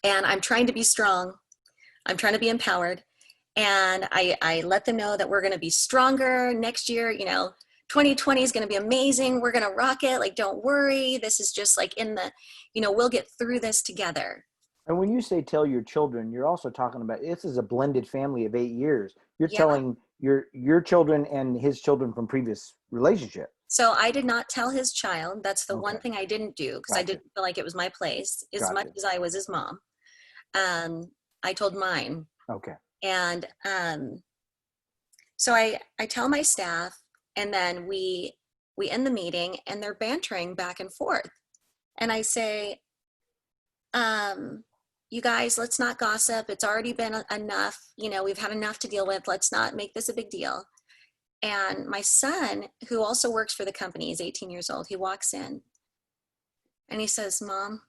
and I'm trying to be strong. I'm trying to be empowered. And I let them know that we're going to be stronger next year. 2020 is going to be amazing. We're going to rock it. Like, don't worry. This is just like we'll get through this together. And when you say tell your children, you're also talking about, this is a blended family of 8 years. You're telling your children and his children from previous relationship. So I did not tell his child. That's the one thing I didn't do, because I didn't feel like it was my place as much as I was his mom. I told mine. Okay. And so I tell my staff, and then we end the meeting, and they're bantering back and forth. And I say, you guys, let's not gossip. It's already been enough. We've had enough to deal with. Let's not make this a big deal. And my son, who also works for the company, he's 18 years old. He walks in and he says, Mom,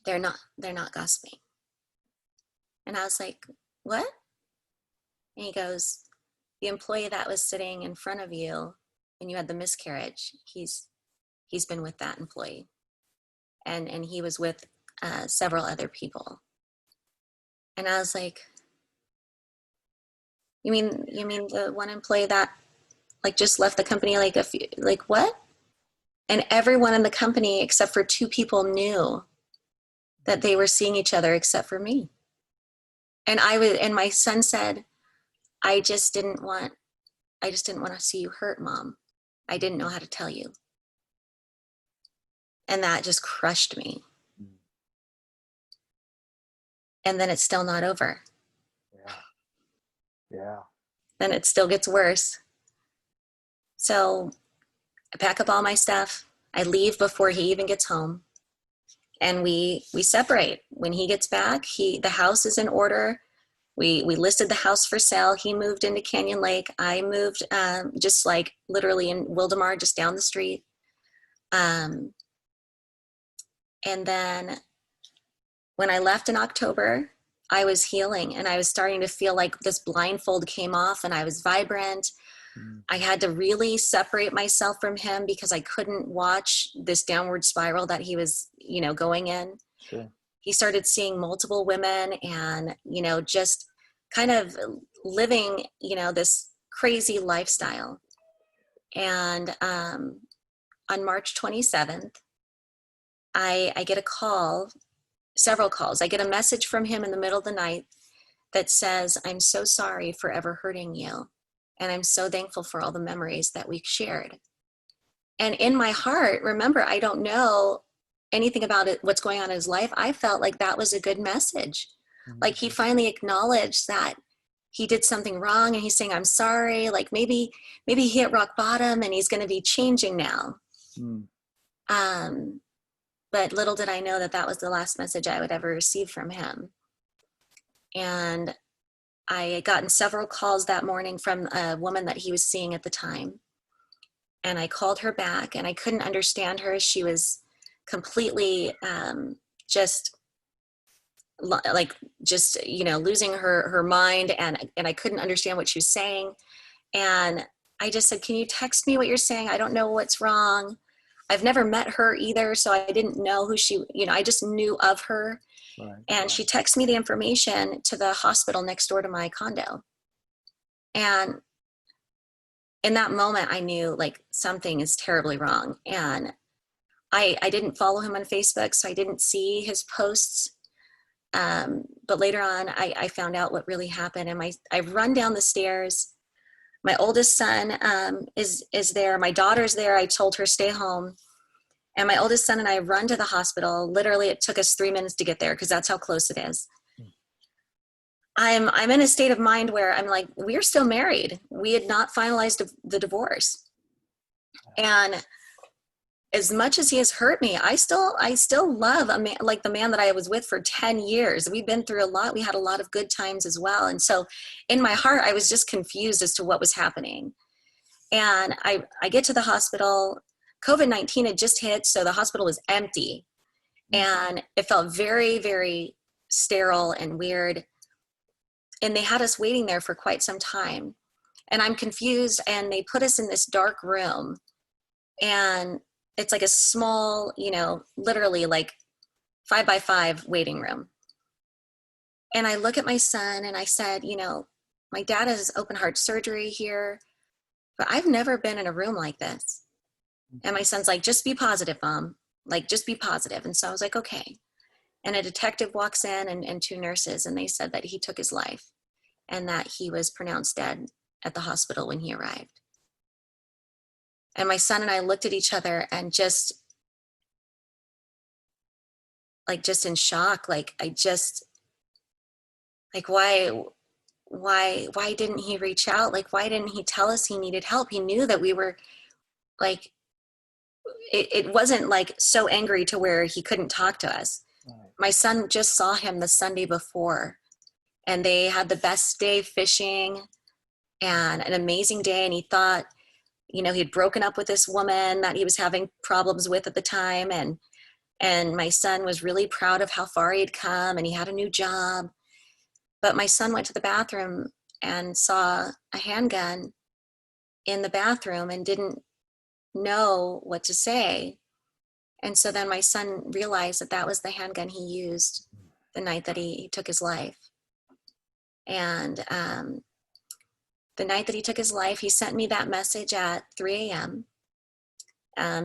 they're not gossiping. And I was like, what? And he goes, the employee that was sitting in front of you when you had the miscarriage, he's been with that employee. And he was with several other people. And I was like, you mean the one employee that just left the company what? And everyone in the company except for 2 people knew that they were seeing each other except for me. And my son said, I just didn't want to see you hurt, Mom. I didn't know how to tell you. And that just crushed me. And then it's still not over. Yeah. Then it still gets worse. So I pack up all my stuff. I leave before he even gets home. And we separate. When he gets back, the house is in order. We listed the house for sale. He moved into Canyon Lake. I moved just like literally in Wildemar, just down the street. And then when I left in October, I was healing, and I was starting to feel like this blindfold came off and I was vibrant. Mm. I had to really separate myself from him because I couldn't watch this downward spiral that he was, going in. Sure. He started seeing multiple women and, just kind of living, this crazy lifestyle. And on March 27th, I get a call, several calls. I get a message from him in the middle of the night that says, "I'm so sorry for ever hurting you. And I'm so thankful for all the memories that we shared." And in my heart, remember, I don't know anything about it, what's going on in his life. I felt like that was a good message. Like he finally acknowledged that he did something wrong and he's saying, "I'm sorry." Like maybe he hit rock bottom and he's going to be changing now. Mm. But little did I know that that was the last message I would ever receive from him. And I had gotten several calls that morning from a woman that he was seeing at the time. And I called her back and I couldn't understand her. She was completely just losing her mind, and I couldn't understand what she was saying. And I just said, "Can you text me what you're saying? I don't know what's wrong." I've never met her either, so I didn't know who she, I just knew of her. Right. And she texted me the information to the hospital next door to my condo. And in that moment, I knew like something is terribly wrong. And I didn't follow him on Facebook, so I didn't see his posts. But later on, I found out what really happened. And I run down the stairs. My oldest son is there. My daughter's there. I told her stay home. And my oldest son and I run to the hospital. Literally, it took us 3 minutes to get there because that's how close it is. I'm in a state of mind where I'm like, we're still married. We had not finalized the divorce. And as much as he has hurt me, I still love a man like the man that I was with for 10 years. We've been through a lot. We had a lot of good times as well. And so in my heart, I was just confused as to what was happening. And I get to the hospital. COVID-19 had just hit, so the hospital was empty. And it felt very, very sterile and weird. And they had us waiting there for quite some time. And I'm confused, and they put us in this dark room. And it's like a small, literally like 5x5 waiting room. And I look at my son and I said, my dad has open heart surgery here, but I've never been in a room like this. And my son's like, "Just be positive, Mom. Like, just be positive." And so I was like, okay. And a detective walks in and two nurses, and they said that he took his life and that he was pronounced dead at the hospital when he arrived. And my son and I looked at each other and just in shock. Why didn't he reach out? Like, why didn't he tell us he needed help? He knew that we were like, it wasn't like so angry to where he couldn't talk to us. Right. My son just saw him the Sunday before, and they had the best day fishing and an amazing day. And he thought, he had broken up with this woman that he was having problems with at the time. And my son was really proud of how far he had come, and he had a new job. But my son went to the bathroom and saw a handgun in the bathroom and didn't know what to say. And so then my son realized that that was the handgun he used the night that he took his life. And the night that he took his life, he sent me that message at 3 a.m.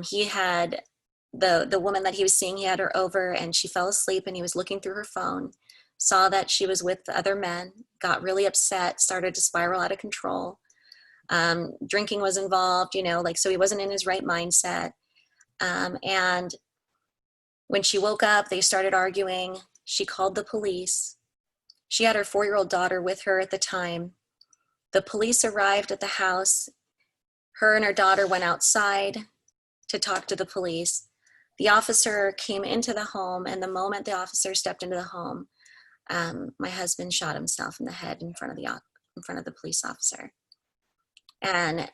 He had the woman that he was seeing, he had her over, and she fell asleep, and he was looking through her phone, saw that she was with other men, got really upset, started to spiral out of control. Drinking was involved, so he wasn't in his right mindset. And when she woke up, they started arguing. She called the police. She had her 4-year-old daughter with her at the time. The police arrived at the house. Her and her daughter went outside to talk to the police. The officer came into the home, and the moment the officer stepped into the home, my husband shot himself in the head in front of the police officer. And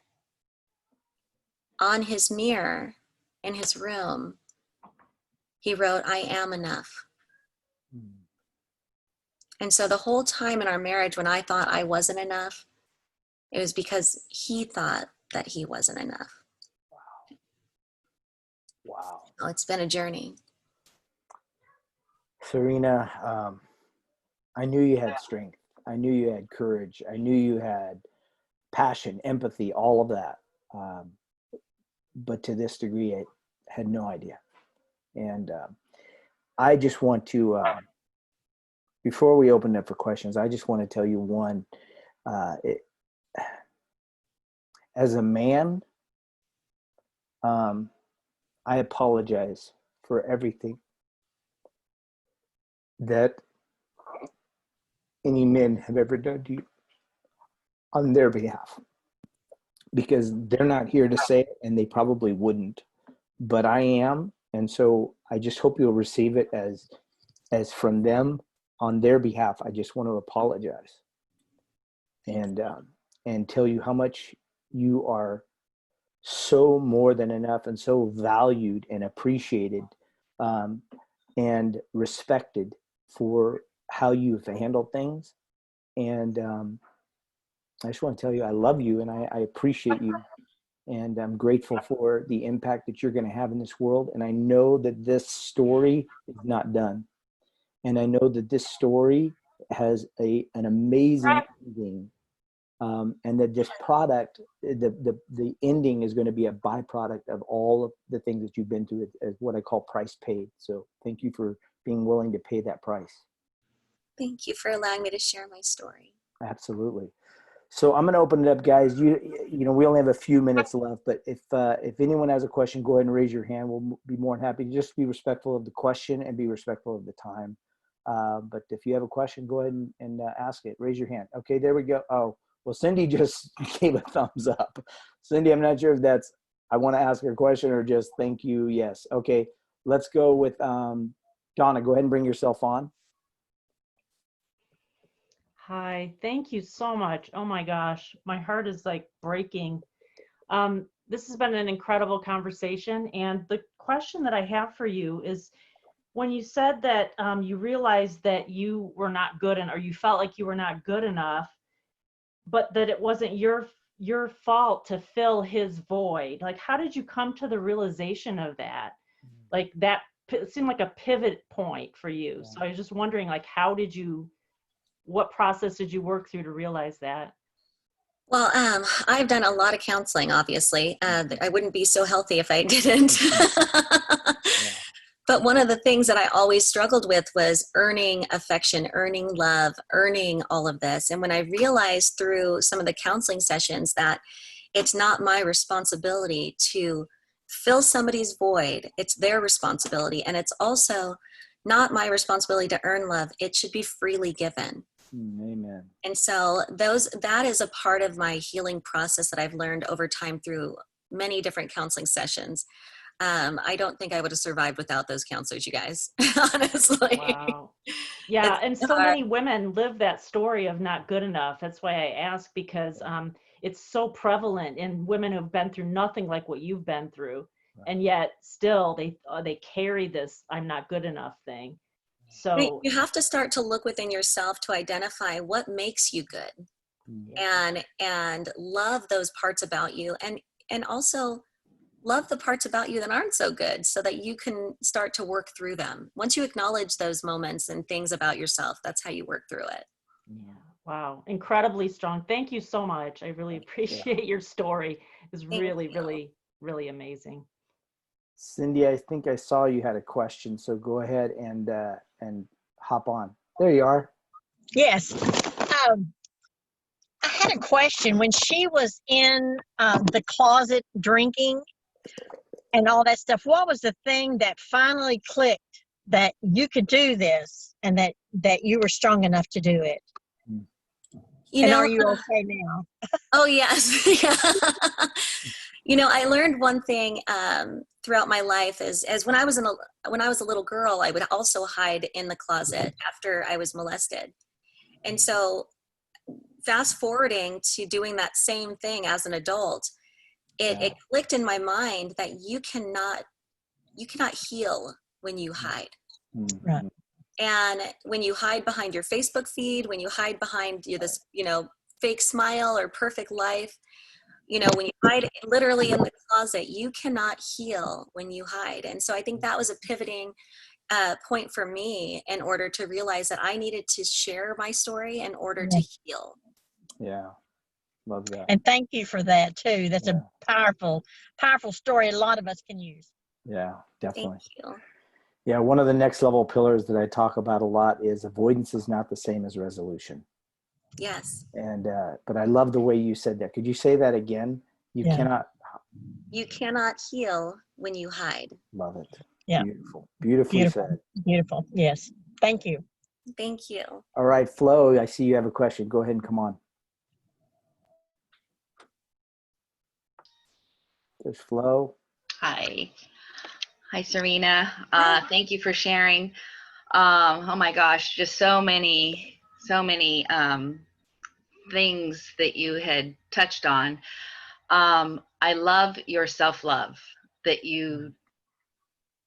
on his mirror in his room, he wrote, "I am enough." And so the whole time in our marriage, when I thought I wasn't enough, it was because he thought that he wasn't enough. Wow. So it's been a journey. Serena, I knew you had strength. I knew you had courage. I knew you had passion, empathy, all of that. But to this degree, I had no idea. And I just want to, before we open up for questions, I just want to tell you one. As a man, I apologize for everything that any men have ever done to you on their behalf, because they're not here to say it and they probably wouldn't, but I am. And so I just hope you'll receive it as from them on their behalf. I just want to apologize and tell you how much you are so more than enough and so valued and appreciated and respected for how you've handled things. And I just want to tell you, I love you and I appreciate you. And I'm grateful for the impact that you're going to have in this world. And I know that this story is not done. And I know that this story has an amazing ending. And that this product, the ending is going to be a byproduct of all of the things that you've been through as what I call price paid. So thank you for being willing to pay that price. Thank you for allowing me to share my story. Absolutely. So I'm going to open it up, guys. You know, we only have a few minutes left, but if anyone has a question, go ahead and raise your hand. We'll be more than happy to just be respectful of the question and be respectful of the time. But if you have a question, go ahead and ask it. Raise your hand. Okay, there we go. Oh, well, Cindy just gave a thumbs up. Cindy, I'm not sure if that's, I want to ask her a question or just thank you. Yes. Okay, let's go with Donna. Go ahead and bring yourself on. Hi, thank you so much. Oh my gosh, my heart is like breaking. This has been an incredible conversation. And the question that I have for you is, when you said that you realized that you were not good enough, or you felt like you were not good enough, but that it wasn't your fault to fill his void. Like, how did you come to the realization of that? Like that, it seemed like a pivot point for you. So I was just wondering, like, what process did you work through to realize that? Well, I've done a lot of counseling, obviously. I wouldn't be so healthy if I didn't. But one of the things that I always struggled with was earning affection, earning love, earning all of this. And when I realized through some of the counseling sessions that it's not my responsibility to fill somebody's void, it's their responsibility. And it's also not my responsibility to earn love. It should be freely given. Amen. And so that is a part of my healing process that I've learned over time through many different counseling sessions. I don't think I would have survived without those counselors, you guys, honestly. Wow. Yeah, and so many women live that story of not good enough. That's why I ask, because it's so prevalent in women who've been through nothing like what you've been through, and yet still they carry this "I'm not good enough" thing. So you have to start to look within yourself to identify what makes you good, and love those parts about you, and also love the parts about you that aren't so good, so that you can start to work through them. Once you acknowledge those moments and things about yourself, that's how you work through it. Yeah. Wow. Incredibly strong. Thank you so much. I really appreciate your story. It's really, really, really amazing. Cindy, I think I saw you had a question, so go ahead and hop on. There you are. Yes. I had a question. When she was in the closet drinking and all that stuff, what was the thing that finally clicked that you could do this and that you were strong enough to do it? Are you okay now? Oh, yes. You know, I learned one thing throughout my life is when I was a little girl, I would also hide in the closet after I was molested. And so fast forwarding to doing that same thing as an adult, it clicked in my mind that you cannot heal when you hide. Right. And when you hide behind your Facebook feed, when you hide behind this, fake smile or perfect life, when you hide literally in the closet, you cannot heal when you hide. And so I think that was a pivoting point for me in order to realize that I needed to share my story in order to heal. Yeah. Love that. And thank you for that too. That's Yeah. a powerful, powerful story a lot of us can use. Yeah, definitely. Thank you. Yeah, one of the next level pillars that I talk about a lot is avoidance is not the same as resolution. Yes. And but I love the way you said that. Could you say that again? You Yeah. You cannot heal when you hide. Love it. Yeah. Beautiful. Beautifully Beautiful. said. Beautiful. Yes. Thank you. Thank you. All right, Flo, I see you have a question. Go ahead and come on. There's Flo. Hi. Hi, Serena. Hi. Thank you for sharing. Oh my gosh, just so many things that you had touched on. I love your self-love, that you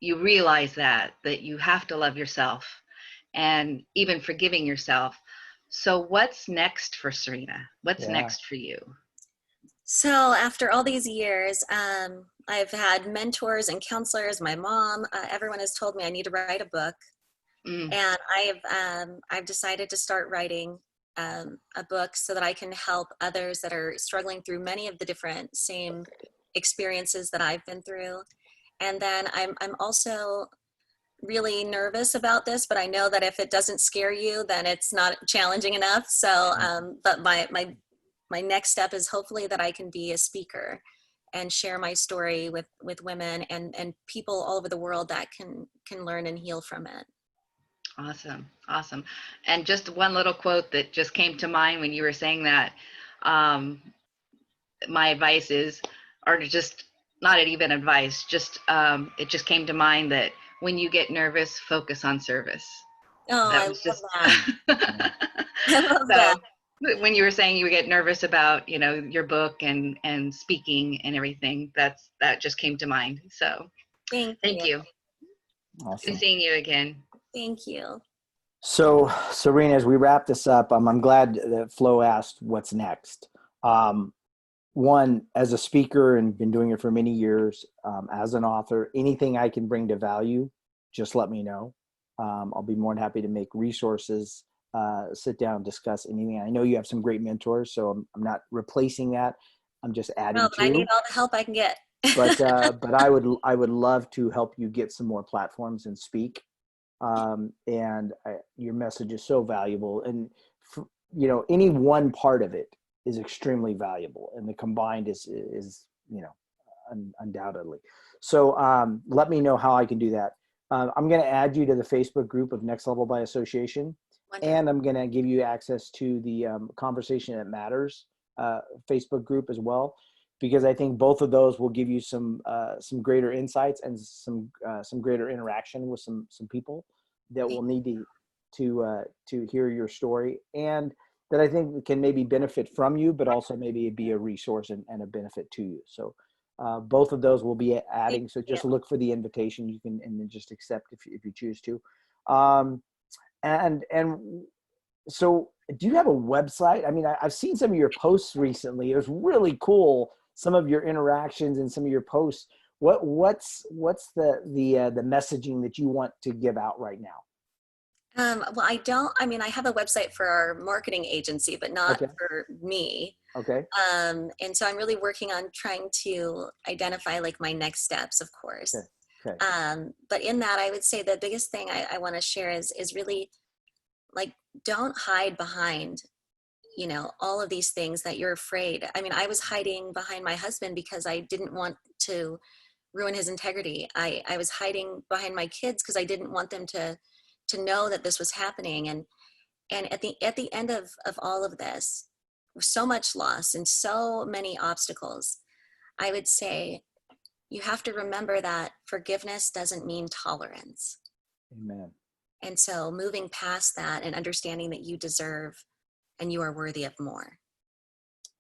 realize that you have to love yourself, and even forgiving yourself. So what's next for Serena? What's Yeah. next for you? So after all these years, I've had mentors and counselors, my mom, everyone has told me I need to write a book. And I've decided to start writing a book so that I can help others that are struggling through many of the different same experiences that I've been through. And then I'm also really nervous about this, but I know that if it doesn't scare you, then it's not challenging enough. So, but my next step is hopefully that I can be a speaker and share my story with women and people all over the world that can learn and heal from it. Awesome. Awesome. And just one little quote that just came to mind when you were saying that. My advice is, or just not even advice, just it just came to mind that when you get nervous, focus on service. Oh, That I was love just that. I love so that. when you were saying you would get nervous about, your book and speaking and everything, that just came to mind. So Thank thank you. you. Awesome. Good seeing you again. Thank you. So, Serena, as we wrap this up, I'm glad that Flo asked what's next. One, as a speaker and been doing it for many years, as an author, anything I can bring to value, just let me know. I'll be more than happy to make resources, sit down, discuss anything. I know you have some great mentors, so I'm not replacing that. I'm just adding No, but I to. need all the help I can get. But I would love to help you get some more platforms and speak. Your message is so valuable, and any one part of it is extremely valuable, and the combined is undoubtedly. So let me know how I can do that. I'm going to add you to the Facebook group of Next Level by Association. Wonderful. And I'm going to give you access to the Conversation That Matters Facebook group as well, because I think both of those will give you some greater insights and some greater interaction with some people that will need to hear your story, and that I think can maybe benefit from you, but also maybe be a resource and a benefit to you. So both of those will be adding. So just look for the invitation. You can and then just accept if you choose to. And so do you have a website? I mean, I've seen some of your posts recently. It was really cool. Some of your interactions and some of your posts. What's the messaging that you want to give out right now? Well, I have a website for our marketing agency, but not for me. Okay. And so I'm really working on trying to identify like my next steps, of course. Okay. But in that, I would say the biggest thing I want to share is really like, don't hide behind, all of these things that you're afraid. I mean, I was hiding behind my husband because I didn't want to ruin his integrity. I was hiding behind my kids because I didn't want them to know that this was happening. And at the end of all of this, so much loss and so many obstacles, I would say you have to remember that forgiveness doesn't mean tolerance. Amen. And so moving past that and understanding that you deserve and you are worthy of more.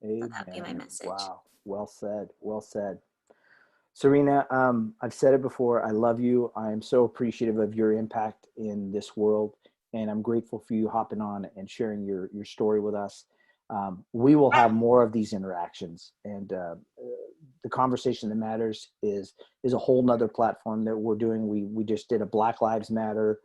Amen. So that would be my message. Wow. Well said. Well said. Serena, I've said it before. I love you. I am so appreciative of your impact in this world. and I'm grateful for you hopping on and sharing your story with us. We will have more of these interactions, and the conversation that matters is a whole nother platform that we're doing. We just did a Black Lives Matter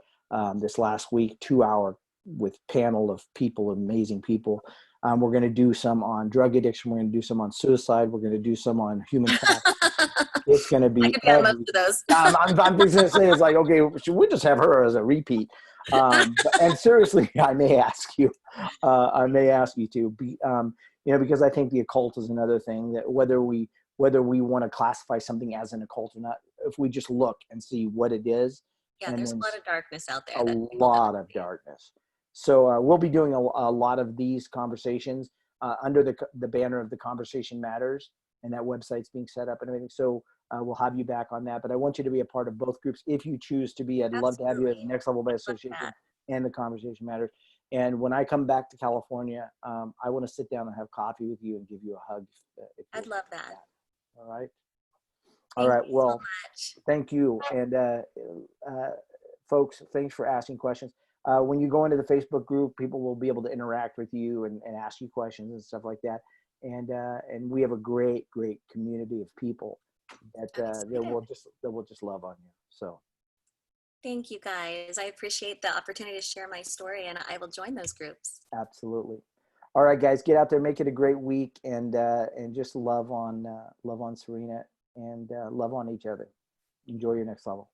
this last week, 2-hour with panel of people, amazing people. We're going to do some on drug addiction. We're going to do some on suicide. We're going to do some on human trafficking. It's going to be. I could be on most of those. I'm just going to say, it's like, okay, should we just have her as a repeat? And seriously, I may ask you to be, because I think the occult is another thing that whether we want to classify something as an occult or not, if we just look and see what it is. Yeah, and there's a then lot of darkness out there. a that people lot don't of see. darkness. So we'll be doing a lot of these conversations under the banner of The Conversation Matters, and that website's being set up and everything. So we'll have you back on that. But I want you to be a part of both groups if you choose to be. I'd love to have you as Absolutely. Next Level by Love Association that. and The Conversation Matters. And when I come back to California, I want to sit down and have coffee with you and give you a hug. If I'd you're love that. all right. Thank All right. you so Well, much. thank you. And folks, thanks for asking questions. When you go into the Facebook group, people will be able to interact with you and ask you questions and stuff like that. And we have a great community of people that I'm that will just love on you. So Thank you guys. I appreciate the opportunity to share my story, and I will join those groups. absolutely. All right, guys, get out there, make it a great week, and just love on Serena and love on each other. Enjoy your next level.